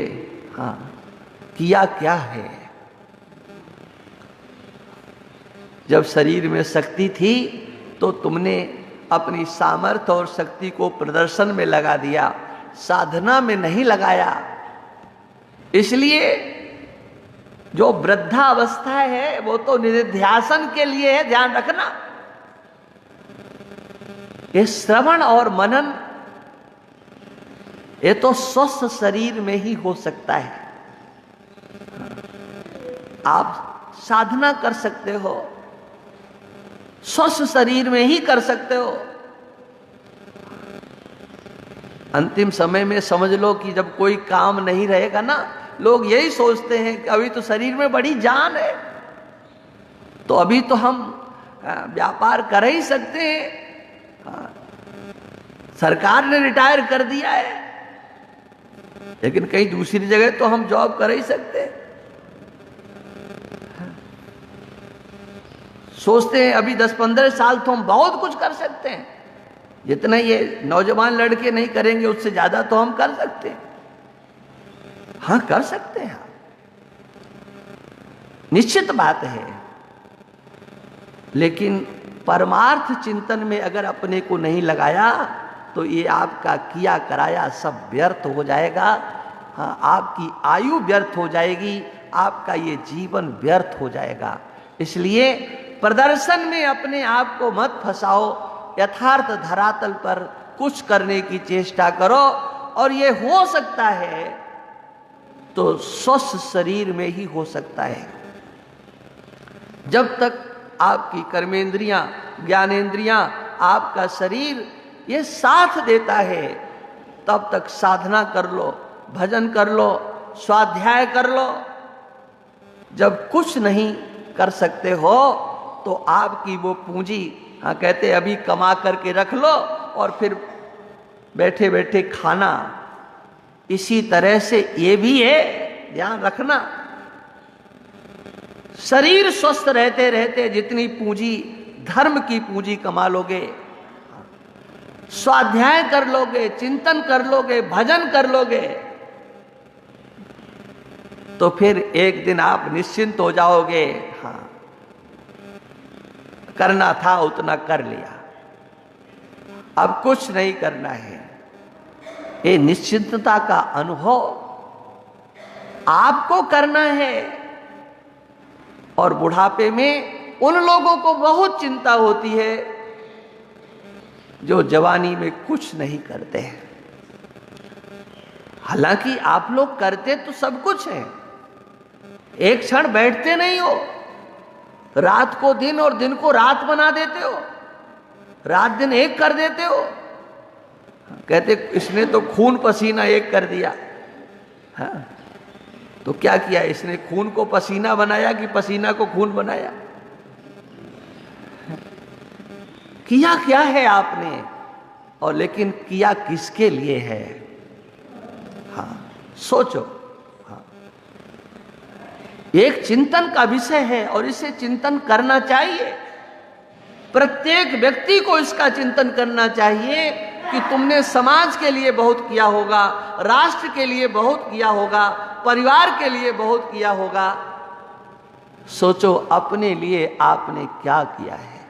हाँ, किया क्या है? जब शरीर में शक्ति थी तो तुमने अपनी सामर्थ्य और शक्ति को प्रदर्शन में लगा दिया, साधना में नहीं लगाया। इसलिए जो वृद्धावस्था है वो तो निधिध्यासन के लिए है, ध्यान रखना। ये श्रवण और मनन ये तो स्वस्थ शरीर में ही हो सकता है। आप साधना कर सकते हो, स्वस्थ शरीर में ही कर सकते हो। अंतिम समय में समझ लो कि जब कोई काम नहीं रहेगा ना, लोग यही सोचते हैं कि अभी तो शरीर में बड़ी जान है, तो अभी तो हम व्यापार कर ही सकते हैं, सरकार ने रिटायर कर दिया है, लेकिन कहीं दूसरी जगह तो हम जॉब कर ही सकते हैं। सोचते हैं अभी 10-15 साल तो हम बहुत कुछ कर सकते हैं, जितना ये नौजवान लड़के नहीं करेंगे उससे ज्यादा तो हम कर सकते हैं। हाँ, कर सकते हैं, निश्चित बात है। लेकिन परमार्थ चिंतन में अगर अपने को नहीं लगाया तो ये आपका किया कराया सब व्यर्थ हो जाएगा। हाँ, आपकी आयु व्यर्थ हो जाएगी, आपका ये जीवन व्यर्थ हो जाएगा। इसलिए प्रदर्शन में अपने आप को मत फंसाओ, यथार्थ धरातल पर कुछ करने की चेष्टा करो, और ये हो सकता है तो स्वस्थ शरीर में ही हो सकता है। जब तक आपकी कर्मेंद्रियां, ज्ञानेंद्रियां, आपका शरीर ये साथ देता है, तब तक साधना कर लो, भजन कर लो, स्वाध्याय कर लो। जब कुछ नहीं कर सकते हो तो आपकी वो पूंजी, हाँ, कहते अभी कमा करके रख लो और फिर बैठे बैठे खाना। इसी तरह से ये भी है, ध्यान रखना। शरीर स्वस्थ रहते रहते जितनी पूंजी, धर्म की पूंजी कमा लोगे, स्वाध्याय कर लोगे, चिंतन कर लोगे, भजन कर लोगे, तो फिर एक दिन आप निश्चिंत हो जाओगे। हाँ, करना था उतना कर लिया, अब कुछ नहीं करना है। ये निश्चिंतता का अनुभव आपको करना है। और बुढ़ापे में उन लोगों को बहुत चिंता होती है जो जवानी में कुछ नहीं करते हैं। हालांकि आप लोग करते तो सब कुछ है, एक क्षण बैठते नहीं हो, रात को दिन और दिन को रात बना देते हो, रात दिन एक कर देते हो। कहते इसने तो खून पसीना एक कर दिया। हाँ, तो क्या किया इसने? खून को पसीना बनाया कि पसीना को खून बनाया? किया क्या है आपने, और लेकिन किया किसके लिए है? हाँ, सोचो। हाँ, एक चिंतन का विषय है और इसे चिंतन करना चाहिए। प्रत्येक व्यक्ति को इसका चिंतन करना चाहिए कि तुमने समाज के लिए बहुत किया होगा, राष्ट्र के लिए बहुत किया होगा, परिवार के लिए बहुत किया होगा। सोचो अपने लिए आपने क्या किया है,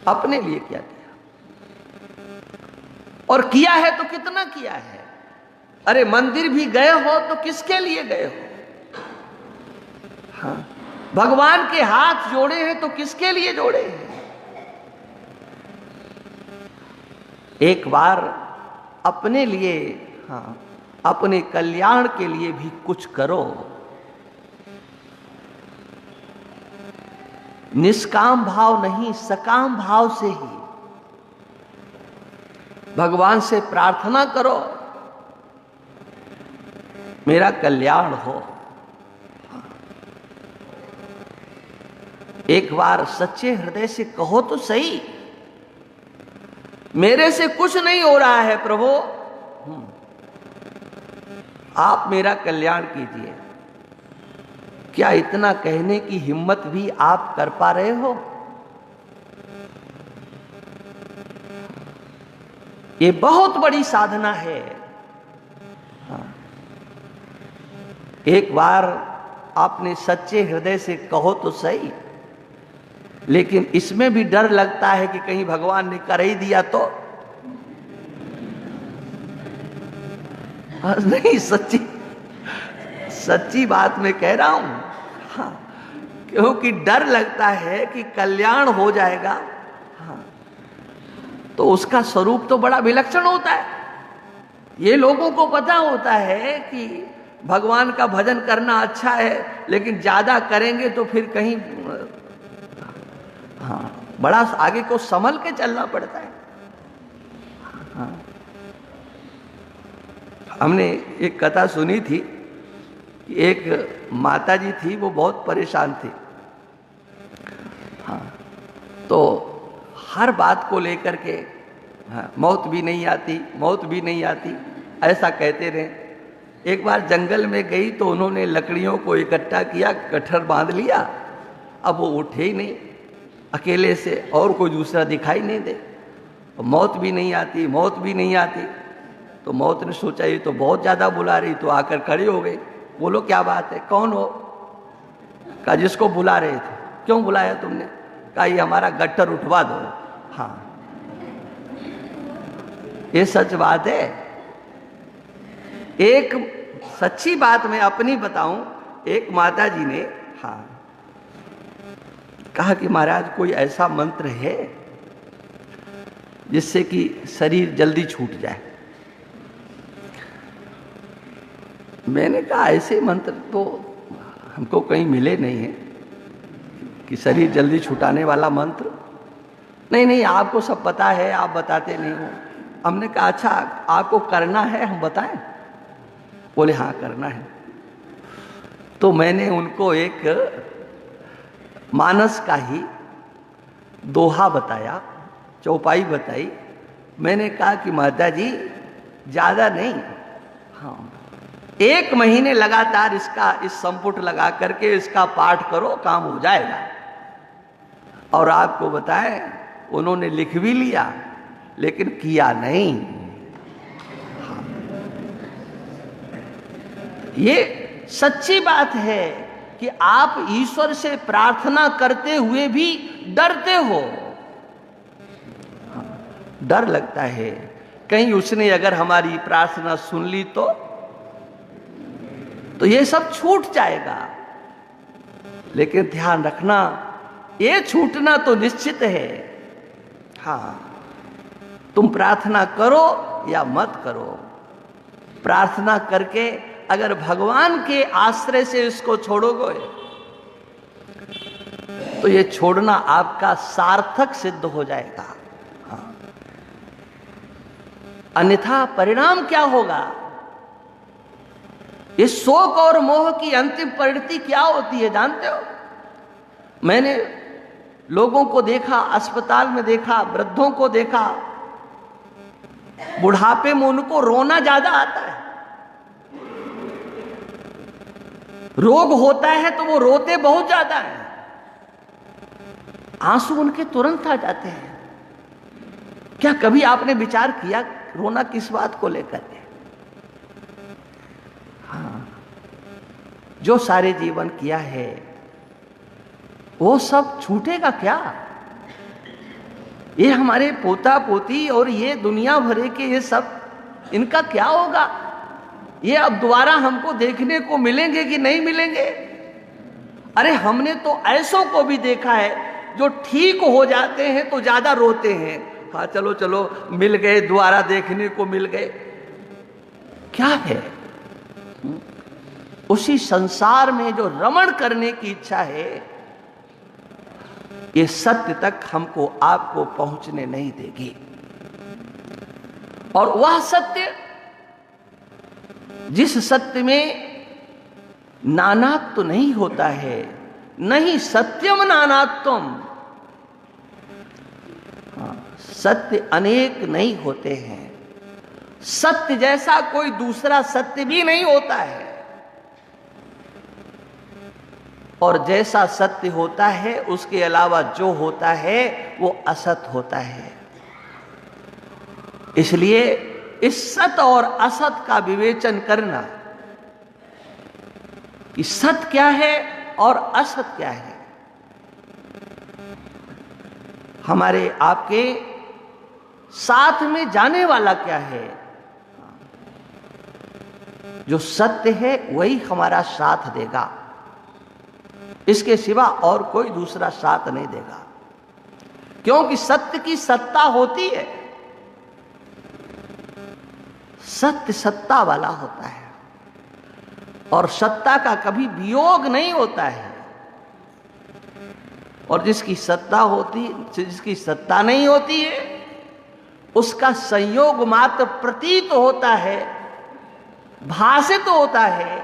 अपने लिए क्या किया, और किया है तो कितना किया है। अरे मंदिर भी गए हो तो किसके लिए गए हो? हाँ, भगवान के हाथ जोड़े हैं तो किसके लिए जोड़े हैं? एक बार अपने लिए, हाँ, अपने कल्याण के लिए भी कुछ करो। निष्काम भाव नहीं, सकाम भाव से ही भगवान से प्रार्थना करो, मेरा कल्याण हो। एक बार सच्चे हृदय से कहो तो सही, मेरे से कुछ नहीं हो रहा है प्रभु, आप मेरा कल्याण कीजिए। क्या इतना कहने की हिम्मत भी आप कर पा रहे हो? ये बहुत बड़ी साधना है। एक बार आपने सच्चे हृदय से कहो तो सही, लेकिन इसमें भी डर लगता है कि कहीं भगवान ने कर ही दिया तो। नहीं, सच्ची बात मैं कह रहा हूं। हाँ, क्योंकि डर लगता है कि कल्याण हो जाएगा, हाँ, तो उसका स्वरूप तो बड़ा विलक्षण होता है। ये लोगों को पता होता है कि भगवान का भजन करना अच्छा है, लेकिन ज्यादा करेंगे तो फिर कहीं, हाँ, बड़ा आगे को संभल के चलना पड़ता है। हाँ, हमने एक कथा सुनी थी कि एक माता जी थी, वो बहुत परेशान थी। हाँ, तो हर बात को लेकर के, हाँ, मौत भी नहीं आती, मौत भी नहीं आती, ऐसा कहते रहे। एक बार जंगल में गई तो उन्होंने लकड़ियों को इकट्ठा किया, गट्ठर बांध लिया, अब वो उठे ही नहीं अकेले से, और कोई दूसरा दिखाई नहीं दे, मौत भी नहीं आती, मौत भी नहीं आती। तो मौत ने सोचा ये तो बहुत ज्यादा बुला रही, तो आकर खड़ी हो गई। बोलो क्या बात है, कौन हो? कहा जिसको बुला रहे थे। क्यों बुलाया तुमने? कहा ये हमारा गट्ठर उठवा दो। हाँ, ये सच बात है। एक सच्ची बात मैं अपनी बताऊं, एक माता जी ने, हाँ, कहा कि महाराज कोई ऐसा मंत्र है जिससे कि शरीर जल्दी छूट जाए। मैंने कहा ऐसे मंत्र तो हमको कहीं मिले नहीं है कि शरीर जल्दी छुटाने वाला मंत्र। नहीं, आपको सब पता है, आप बताते नहीं हो। हमने कहा अच्छा आपको करना है, हम बताएं? बोले हाँ करना है। तो मैंने उनको एक मानस का ही दोहा बताया, चौपाई बताई। मैंने कहा कि माता जी ज्यादा नहीं, हाँ, 1 महीने लगातार इस संपुट लगा करके इसका पाठ करो, काम हो जाएगा। और आपको बताएं, उन्होंने लिख भी लिया लेकिन किया नहीं। हाँ, ये सच्ची बात है कि आप ईश्वर से प्रार्थना करते हुए भी डरते हो। हाँ, डर लगता है कहीं उसने अगर हमारी प्रार्थना सुन ली तो ये सब छूट जाएगा। लेकिन ध्यान रखना, ये छूटना तो निश्चित है। हाँ, तुम प्रार्थना करो या मत करो, प्रार्थना करके अगर भगवान के आश्रय से इसको छोड़ोगे तो ये छोड़ना आपका सार्थक सिद्ध हो जाएगा। हाँ, अन्यथा परिणाम क्या होगा? ये शोक और मोह की अंतिम परिणति क्या होती है जानते हो? मैंने लोगों को देखा, अस्पताल में देखा, वृद्धों को देखा, बुढ़ापे में उनको रोना ज्यादा आता है। रोग होता है तो वो रोते बहुत ज्यादा है, आंसू उनके तुरंत आ जाते हैं। क्या कभी आपने विचार किया रोना किस बात को लेकर के? हाँ, जो सारे जीवन किया है वो सब छूटेगा क्या? ये हमारे पोता पोती और ये दुनिया भरे के ये सब, इनका क्या होगा? ये अब दोबारा हमको देखने को मिलेंगे कि नहीं मिलेंगे? अरे हमने तो ऐसों को भी देखा है जो ठीक हो जाते हैं तो ज्यादा रोते हैं। हाँ चलो चलो मिल गए, दोबारा देखने को मिल गए। क्या है? उसी संसार में जो रमण करने की इच्छा है, ये सत्य तक हमको आपको पहुंचने नहीं देगी। और वह सत्य, जिस सत्य में नानात्व तो नहीं होता है, नहीं सत्यम नानात्वम, सत्य अनेक नहीं होते हैं, सत्य जैसा कोई दूसरा सत्य भी नहीं होता है, और जैसा सत्य होता है उसके अलावा जो होता है वो असत होता है। इसलिए इस सत और असत का विवेचन करना कि सत क्या है और असत क्या है, हमारे आपके साथ में जाने वाला क्या है। जो सत्य है वही हमारा साथ देगा, इसके सिवा और कोई दूसरा साथ नहीं देगा, क्योंकि सत्य की सत्ता होती है, सत्य सत्ता वाला होता है, और सत्ता का कभी वियोग नहीं होता है। और जिसकी सत्ता होती, जिसकी सत्ता नहीं होती है, उसका संयोग मात्र प्रतीत होता है, भाषित होता है,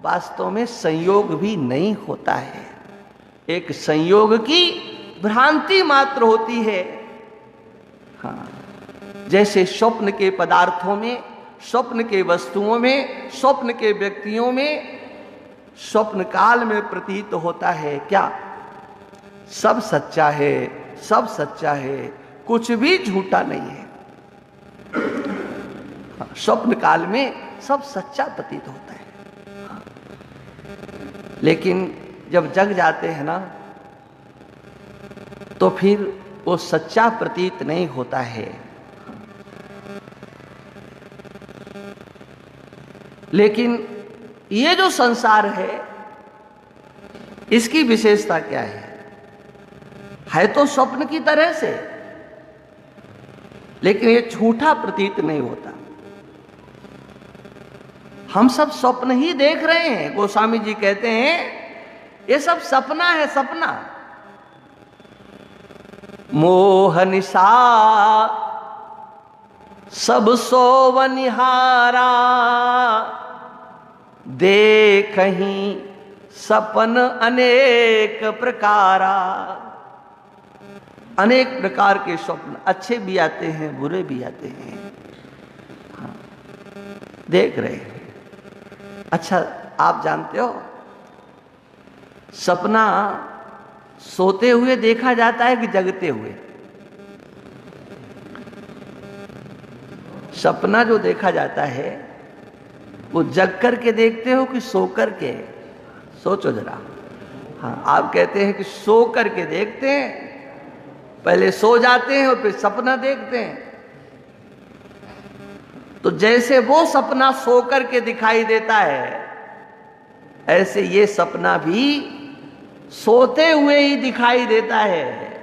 वास्तव में संयोग भी नहीं होता है, एक संयोग की भ्रांति मात्र होती है। हाँ, जैसे स्वप्न के पदार्थों में, स्वप्न के वस्तुओं में, स्वप्न के व्यक्तियों में, स्वप्न काल में प्रतीत होता है क्या, सब सच्चा है, सब सच्चा है, कुछ भी झूठा नहीं है। हाँ, स्वप्न काल में सब सच्चा प्रतीत होता है। हाँ, लेकिन जब जग जाते हैं ना, तो फिर वो सच्चा प्रतीत नहीं होता है। लेकिन ये जो संसार है, इसकी विशेषता क्या है तो स्वप्न की तरह से, लेकिन ये झूठा प्रतीत नहीं होता। हम सब स्वप्न ही देख रहे हैं। गोस्वामी जी कहते हैं ये सब सपना है, सपना। मोह निशा सब सोवनिहारा, देखहीं सपन अनेक प्रकारा। अनेक प्रकार के स्वप्न, अच्छे भी आते हैं, बुरे भी आते हैं। हाँ, देख रहे हैं। अच्छा, आप जानते हो सपना सोते हुए देखा जाता है कि जगते हुए? सपना जो देखा जाता है वो जग करके देखते हो कि सो करके? सोचो जरा। हाँ, आप कहते हैं कि सो करके देखते हैं, पहले सो जाते हैं और फिर सपना देखते हैं। तो जैसे वो सपना सो करके दिखाई देता है, ऐसे ये सपना भी सोते हुए ही दिखाई देता है।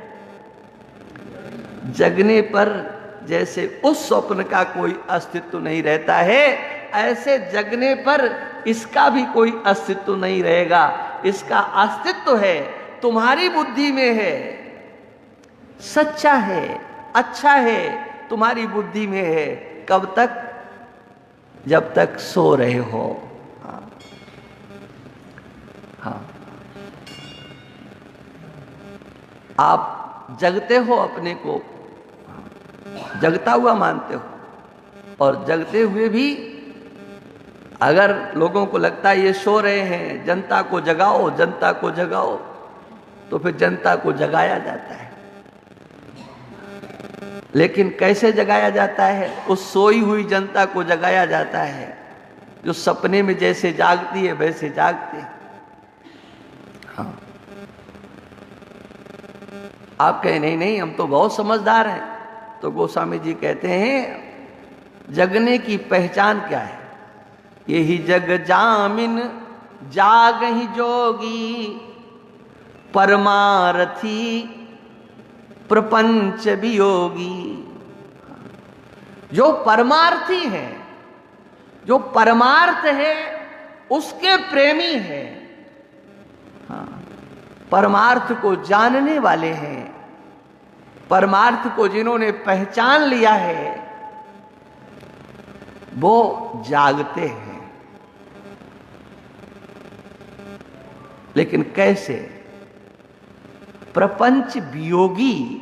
जगने पर जैसे उस स्वप्न का कोई अस्तित्व नहीं रहता है, ऐसे जगने पर इसका भी कोई अस्तित्व नहीं रहेगा। इसका अस्तित्व है, तुम्हारी बुद्धि में है, सच्चा है, अच्छा है, तुम्हारी बुद्धि में है। कब तक? जब तक सो रहे हो। हाँ, हाँ। आप जगते हो, अपने को जगता हुआ मानते हो, और जगते हुए भी अगर लोगों को लगता है ये सो रहे हैं, जनता को जगाओ, जनता को जगाओ, तो फिर जनता को जगाया जाता है। लेकिन कैसे जगाया जाता है? उस सोई हुई जनता को जगाया जाता है जो सपने में जैसे जागती है वैसे जागते हैं। हाँ, आप कहें नहीं नहीं हम तो बहुत समझदार हैं, तो गोस्वामी जी कहते हैं जगने की पहचान क्या है? यही जग जामिन जागहि जोगी, परमारथी प्रपंच वियोगी। जो परमार्थी है, जो परमार्थ है, उसके प्रेमी है। हाँ, परमार्थ को जानने वाले हैं, परमार्थ को जिन्होंने पहचान लिया है वो जागते हैं। लेकिन कैसे? प्रपंच वियोगी,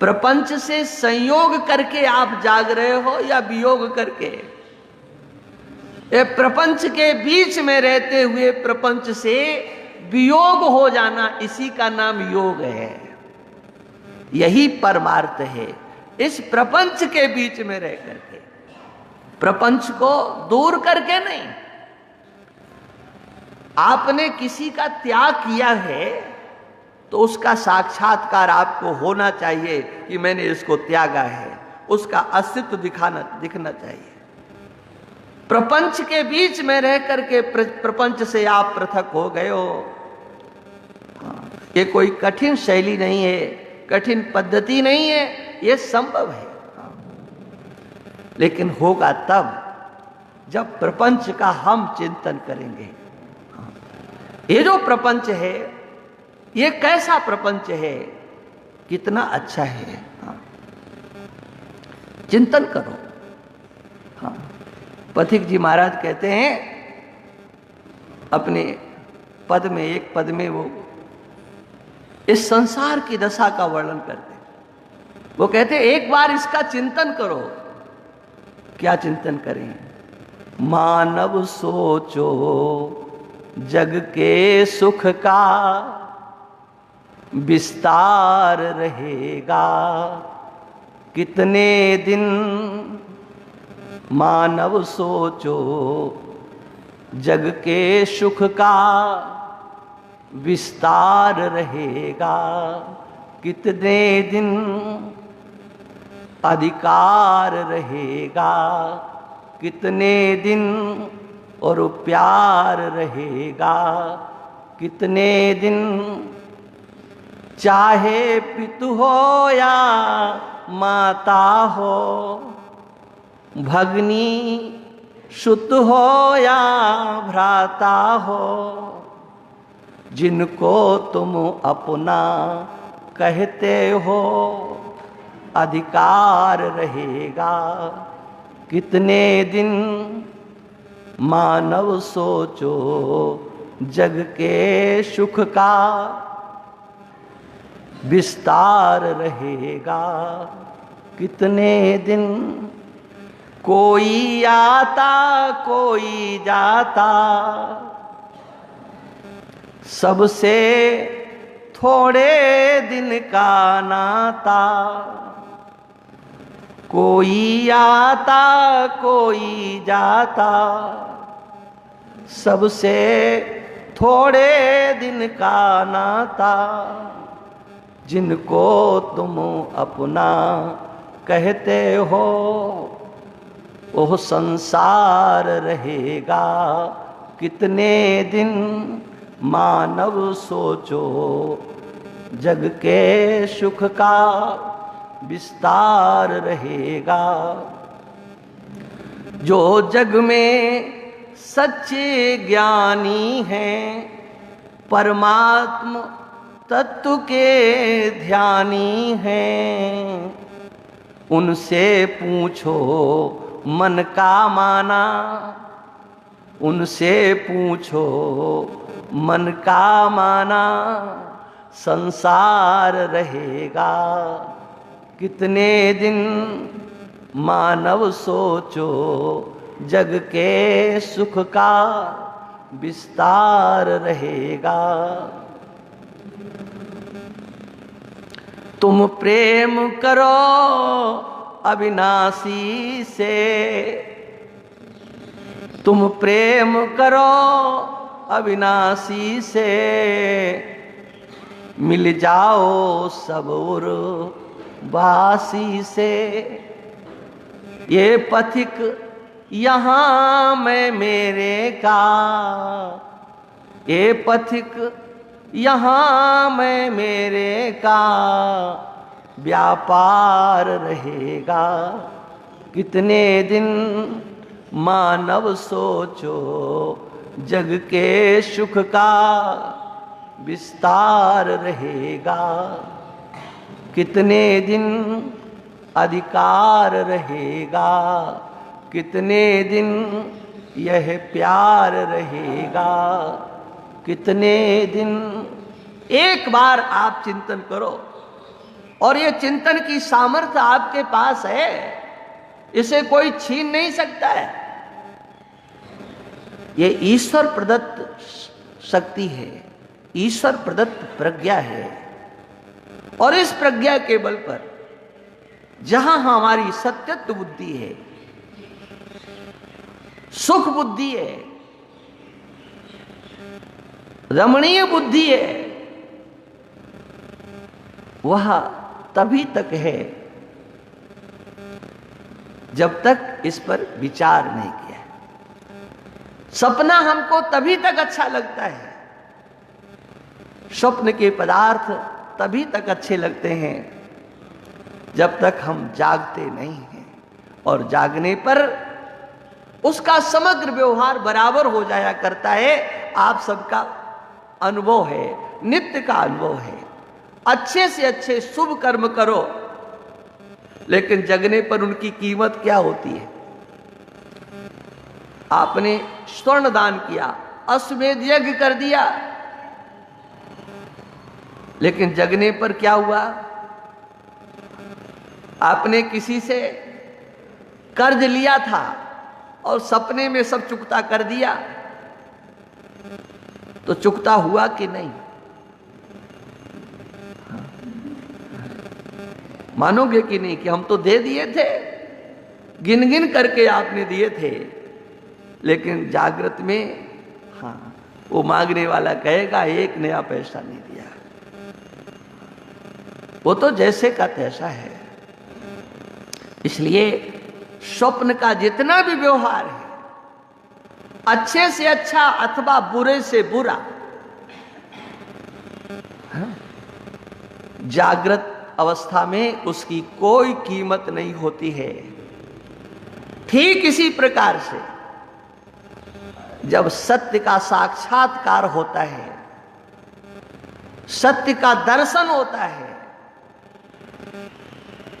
प्रपंच से संयोग करके आप जाग रहे हो या वियोग करके? ये प्रपंच के बीच में रहते हुए प्रपंच से वियोग हो जाना, इसी का नाम योग है। यही परमार्थ है। इस प्रपंच के बीच में रह करके, प्रपंच को दूर करके नहीं। आपने किसी का त्याग किया है तो उसका साक्षात्कार आपको होना चाहिए कि मैंने इसको त्यागा है, उसका अस्तित्व दिखना चाहिए। प्रपंच के बीच में रह करके प्रपंच से आप पृथक हो गए हो। ये कोई कठिन शैली नहीं है, कठिन पद्धति नहीं है, ये संभव है। लेकिन होगा तब जब प्रपंच का हम चिंतन करेंगे। ये जो प्रपंच है, ये कैसा प्रपंच है, कितना अच्छा है, चिंतन करो। हाँ, पथिक जी महाराज कहते हैं अपने पद में, एक पद में वो इस संसार की दशा का वर्णन करते हैं। वो कहते हैं एक बार इसका चिंतन करो। क्या चिंतन करें? मानव सोचो जग के सुख का विस्तार रहेगा कितने दिन। मानव सोचो जग के सुख का विस्तार रहेगा कितने दिन। अधिकार रहेगा कितने दिन और प्यार रहेगा कितने दिन। चाहे पितु हो या माता हो, भगनी सुत हो या भ्राता हो, जिनको तुम अपना कहते हो अधिकार रहेगा कितने दिन। मानव सोचो जग के सुख का विस्तार रहेगा कितने दिन। कोई आता कोई जाता, सबसे थोड़े दिन का नाता। कोई आता कोई जाता, सबसे थोड़े दिन का नाता। जिनको तुम अपना कहते हो वो संसार रहेगा कितने दिन। मानव सोचो जग के सुख का विस्तार रहेगा। जो जग में सच्चे ज्ञानी हैं, परमात्म तत्व के ध्यानी हैं, उनसे पूछो मन का माना। उनसे पूछो मन का माना, संसार रहेगा कितने दिन। मानव सोचो जग के सुख का विस्तार रहेगा। तुम प्रेम करो अविनाशी से, तुम प्रेम करो अविनाशी से, मिल जाओ सब उर्वासी से। ये पथिक यहाँ मैं मेरे का, ये पथिक यहाँ मैं मेरे का, व्यापार रहेगा कितने दिन। मानव सोचो जग के सुख का विस्तार रहेगा, कितने दिन अधिकार रहेगा, कितने दिन यह प्यार रहेगा, कितने दिन। एक बार आप चिंतन करो, और ये चिंतन की सामर्थ्य आपके पास है, इसे कोई छीन नहीं सकता है। ये ईश्वर प्रदत्त शक्ति है, ईश्वर प्रदत्त प्रज्ञा है। और इस प्रज्ञा के बल पर जहां हमारी सत्यत्व बुद्धि है, सुख बुद्धि है, रमणीय बुद्धि है, वह तभी तक है जब तक इस पर विचार नहीं किया। सपना हमको तभी तक अच्छा लगता है, स्वप्न के पदार्थ तभी तक अच्छे लगते हैं जब तक हम जागते नहीं हैं। और जागने पर उसका समग्र व्यवहार बराबर हो जाया करता है। आप सबका अनुभव है, नित्य का अनुभव है। अच्छे से अच्छे शुभ कर्म करो, लेकिन जगने पर उनकी कीमत क्या होती है? आपने स्वर्ण दान किया, अश्वमेध यज्ञ कर दिया, लेकिन जगने पर क्या हुआ? आपने किसी से कर्ज लिया था और सपने में सब चुकता कर दिया, तो चुकता हुआ कि नहीं? मानोगे कि नहीं कि हम तो दे दिए थे, गिन गिन करके आपने दिए थे, लेकिन जागृत में हाँ, वो मांगने वाला कहेगा एक नया पैसा नहीं दिया। वो तो जैसे का तैसा है। इसलिए स्वप्न का जितना भी व्यवहार है, अच्छे से अच्छा अथवा बुरे से बुरा, जागृत अवस्था में उसकी कोई कीमत नहीं होती है। ठीक इसी प्रकार से जब सत्य का साक्षात्कार होता है, सत्य का दर्शन होता है,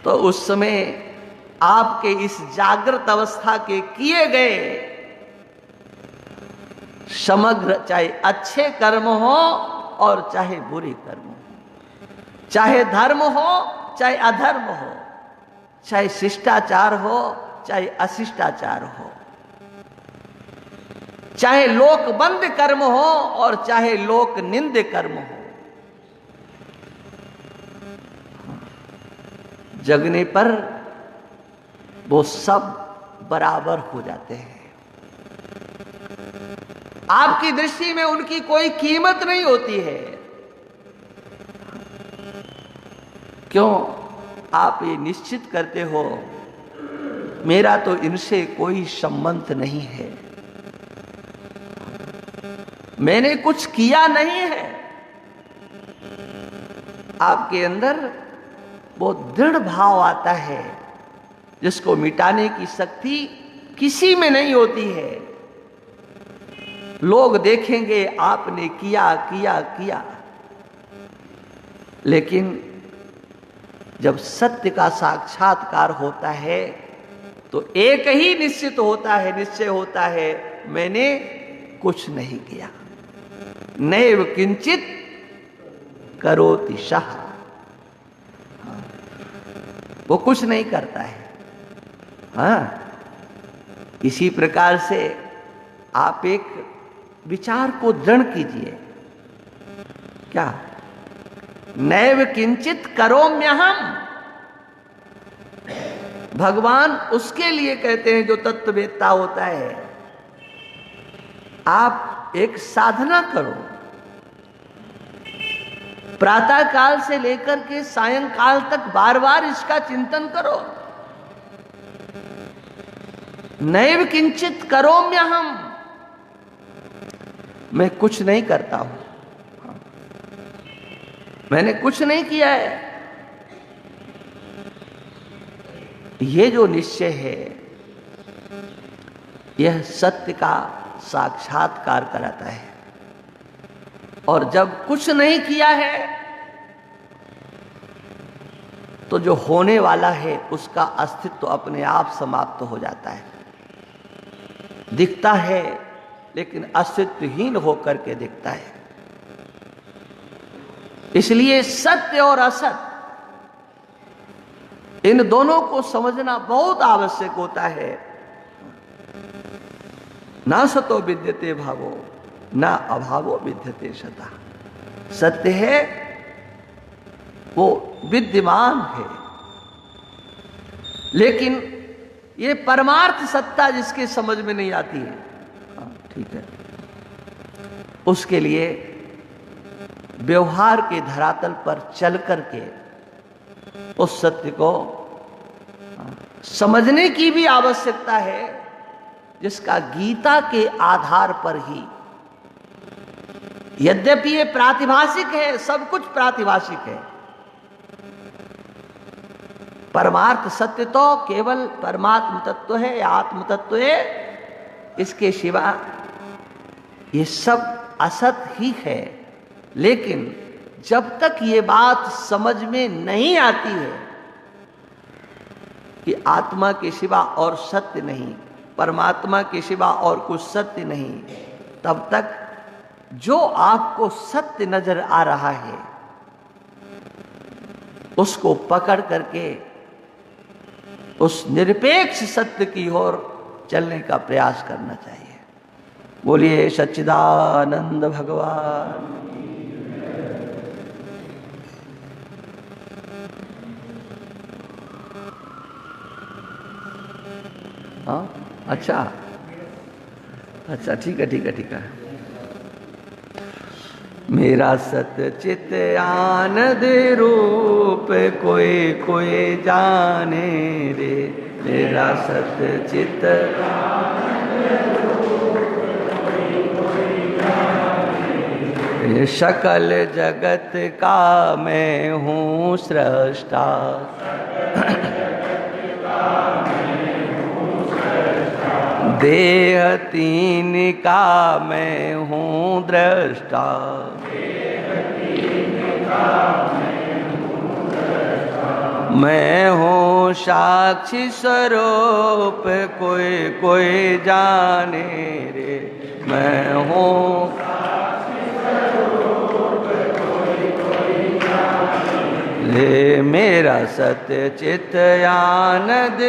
तो उस समय आपके इस जागृत अवस्था के किए गए समग्र, चाहे अच्छे कर्म हो और चाहे बुरे कर्म हो, चाहे धर्म हो चाहे अधर्म हो, चाहे शिष्टाचार हो चाहे अशिष्टाचार हो, चाहे लोकबंद कर्म हो और चाहे लोक निंद कर्म हो, जगने पर वो सब बराबर हो जाते हैं। आपकी दृष्टि में उनकी कोई कीमत नहीं होती है। क्यों? आप ये निश्चित करते हो मेरा तो इनसे कोई संबंध नहीं है, मैंने कुछ किया नहीं है। आपके अंदर वो दृढ़ भाव आता है जिसको मिटाने की शक्ति किसी में नहीं होती है। लोग देखेंगे आपने किया किया किया, लेकिन जब सत्य का साक्षात्कार होता है तो एक ही निश्चित होता है, निश्चय होता है, मैंने कुछ नहीं किया। नैव किंचित करोति सः, वो कुछ नहीं करता है। हाँ, इसी प्रकार से आप एक विचार को दृढ़ कीजिए। क्या? नैव किंचित करोम्यहम्। भगवान उसके लिए कहते हैं जो तत्ववेत्ता होता है। आप एक साधना करो, प्रातः काल से लेकर के सायंकाल तक बार बार इसका चिंतन करो। नैव किंचित करोम्यहम्, मैं कुछ नहीं करता हूं, मैंने कुछ नहीं किया है। ये जो निश्चय है, यह सत्य का साक्षात्कार कराता है। और जब कुछ नहीं किया है तो जो होने वाला है उसका अस्तित्व तो अपने आप समाप्त हो जाता है। दिखता है लेकिन अस्तित्वहीन होकर के दिखता है। इसलिए सत्य और असत इन दोनों को समझना बहुत आवश्यक होता है। ना सतो विद्यते भावो ना अभावो विद्यते सता। सत्य है वो विद्यमान है, लेकिन ये परमार्थ सत्ता जिसके समझ में नहीं आती है, ठीक है, उसके लिए व्यवहार के धरातल पर चल करके उस सत्य को समझने की भी आवश्यकता है, जिसका गीता के आधार पर ही, यद्यपि ये प्रातिभाषिक है, सब कुछ प्रातिभाषिक है, परमार्थ सत्य तो केवल परमात्म तत्व है या आत्म तत्व है, इसके सिवा ये सब असत ही है। लेकिन जब तक ये बात समझ में नहीं आती है कि आत्मा के सिवा और सत्य नहीं, परमात्मा के सिवा और कुछ सत्य नहीं, तब तक जो आपको सत्य नजर आ रहा है उसको पकड़ करके उस निरपेक्ष सत्य की ओर चलने का प्रयास करना चाहिए। बोलिए सच्चिदानंद भगवान। हाँ, अच्छा अच्छा, ठीक है ठीक है ठीक है। मेरा सत्य चित आनंद रूप कोई कोई जाने रे, मेरा सत्य चित सकल जगत का मैं हूँ सृष्टा, देह तीन का मैं हूँ दृष्टा, मैं हूँ साक्षी स्वरूप कोई कोई जाने रे, मैं हूँ ले मेरा सत्य चित आनंद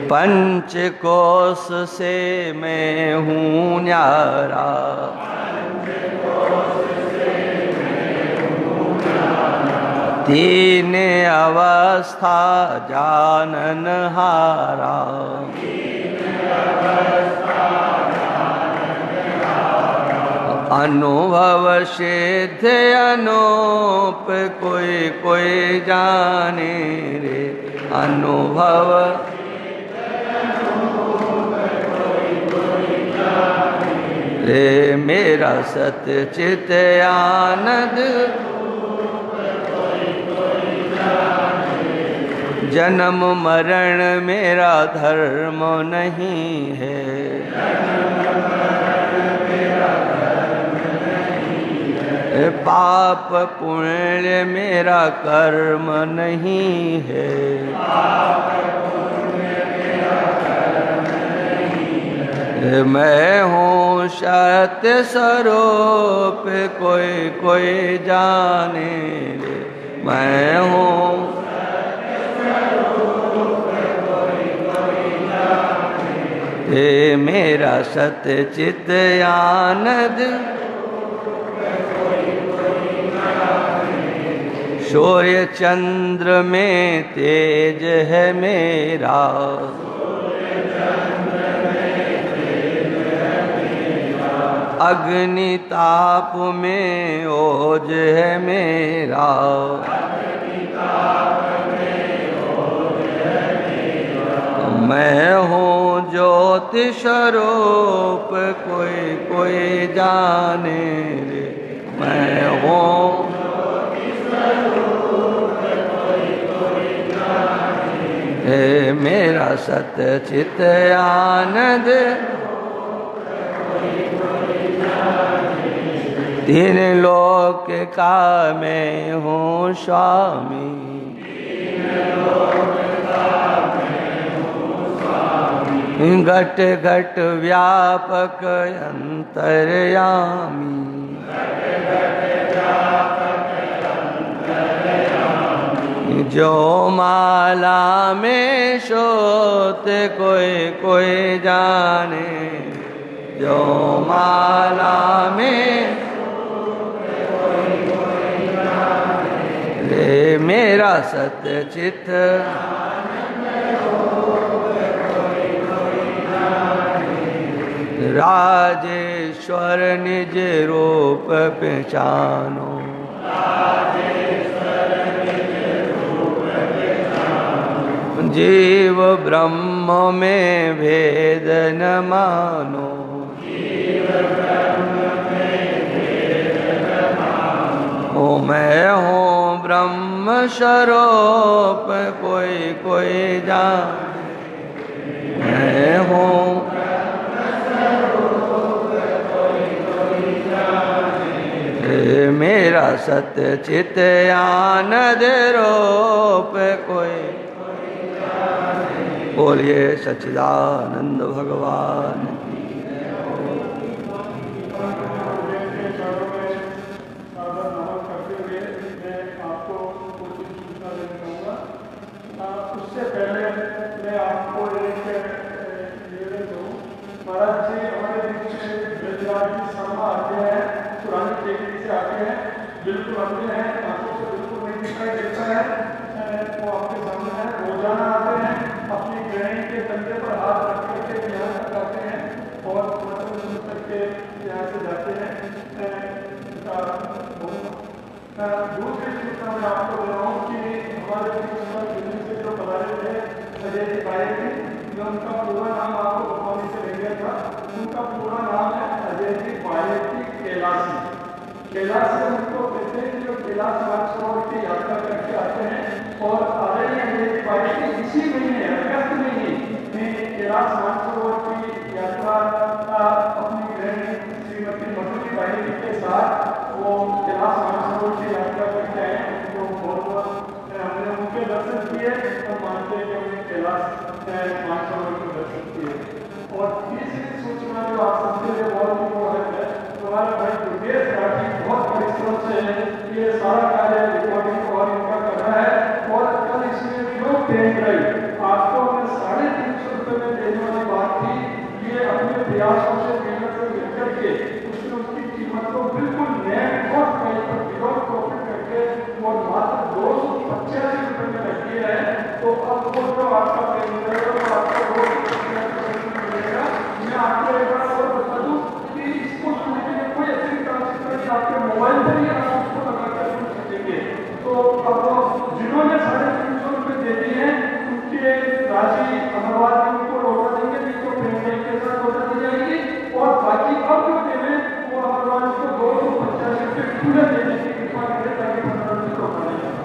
पंच कोश से मैं हूँ न्यारा, तीन अवस्था जानन हारा, अनुभव सिद्ध अनूप कोई कोई जाने रे, अनुभव रे मेरा सत्य चित आनंद जन्म मरण मेरा धर्म नहीं है, पाप पुण्य मेरा कर्म नहीं है, मैं हूँ सत्य स्वरूप कोई कोई जाने रे, मैं हूँ हे मेरा सत्य चित आनंद सूर्य चंद्र में तेज है मेरा, अग्नि ताप में ओज है मेरा, मैं हूँ ज्योति स्वरूप कोई कोई जाने रे, मैं हूँ हे मेरा सत्य चित आनंद, तीन लोक का मैं हूँ स्वामी, घट घट व्यापक अंतर्यामी, जो माला में शोत कोई कोई जाने, जो माला में रे मेरा सत्य चित, राजेश्वर निज रूप पहचानो, जीव ब्रह्म में भेद न मानो, ओ मैं हूँ ब्रह्म स्वरूप कोई कोई जान, मैं हूँ मेरा सत्य चित आनंद रूप कोई, बोलिए सच्चिदानंद भगवान की। उससे पहले मैं आपको एक निवेदन दूं। महाराज जी हमारे बीच में ब्रजराज जी शर्मा आते हैं, पुरानी टेकरी से आते हैं, बिल्कुल अपने हैं, आंखों से बिल्कुल नहीं दिखाई देता है, वो आपके सामने है। रोजाना आते हैं, अपनी गृहिणी के कंधे पर हाथ रख करके यहाँ तक आते हैं और मतलब सुन करके यहाँ से जाते हैं। दूसरी सूचना मैं आपको दे रहा हूँ कि हमारे बीच में दिल्ली से जो पधारे थे अजय जी भाई जी, मैं उनका पूरा नाम आपको बताने से ले गया था। उनका पूरा नाम है अजय जी भाई जी कैलाशी। कैलाश से उनको कहते हैं कि जो कैलाश मानसरोवर की यात्रा करके आते हैं और आदरणीय अजय जी भाई जी इसी महीने अगस्त में ही कैलाश मानसरोवर की यात्रा अपनी गृहिणी श्रीमती मधुरी भाई के साथ वो कैलाश मानसरोवर की यात्रा करके आए। उनको बहुत हमने उनके दर्शन किए और मानते हैं कि हमने कैलाश मानसरोवर के दर्शन किए। और तीसरी सूचना जो आप सबके लिए बहुत इम्पोर्टेंट है, हमारा भाई दुर्गेश राठी बहुत परिश्रम से ये सारा कार्य रिकॉर्डिंग और इनका कर रहा है। और कल इसमें जो पेन ड्राइव आपको हमने 350 रुपये में देने वाली बात थी, ये अपने प्रयासों से मेहनत से मिलकर के उसने उसकी कीमत को बिल्कुल नेट कॉस्ट प्राइस पर विदाउट प्रॉफिट करके और मात्र 285 रुपये में रख दिया है। तो अब वो जो आपका पेन ड्राइव है आपको मिलेगा। मैं आपको एक बार और बता दूं कि इसको सुनने में कोई अच्छी ट्रांसफर आपके मोबाइल पर ही आप उसको लगाकर सुन सकेंगे। तो अब जिन्होंने 350 रुपये दे दिए हैं उनके राशि अमरवाद में उनको लौटा देंगे, नहीं तो पेमेंट के साथ लौटा दी जाएगी। और बाकी अब जो देवे वो अमरवाद को 285 रुपये पूरे देने की कृपा करें ताकि 15 रुपये को उठाया जाए।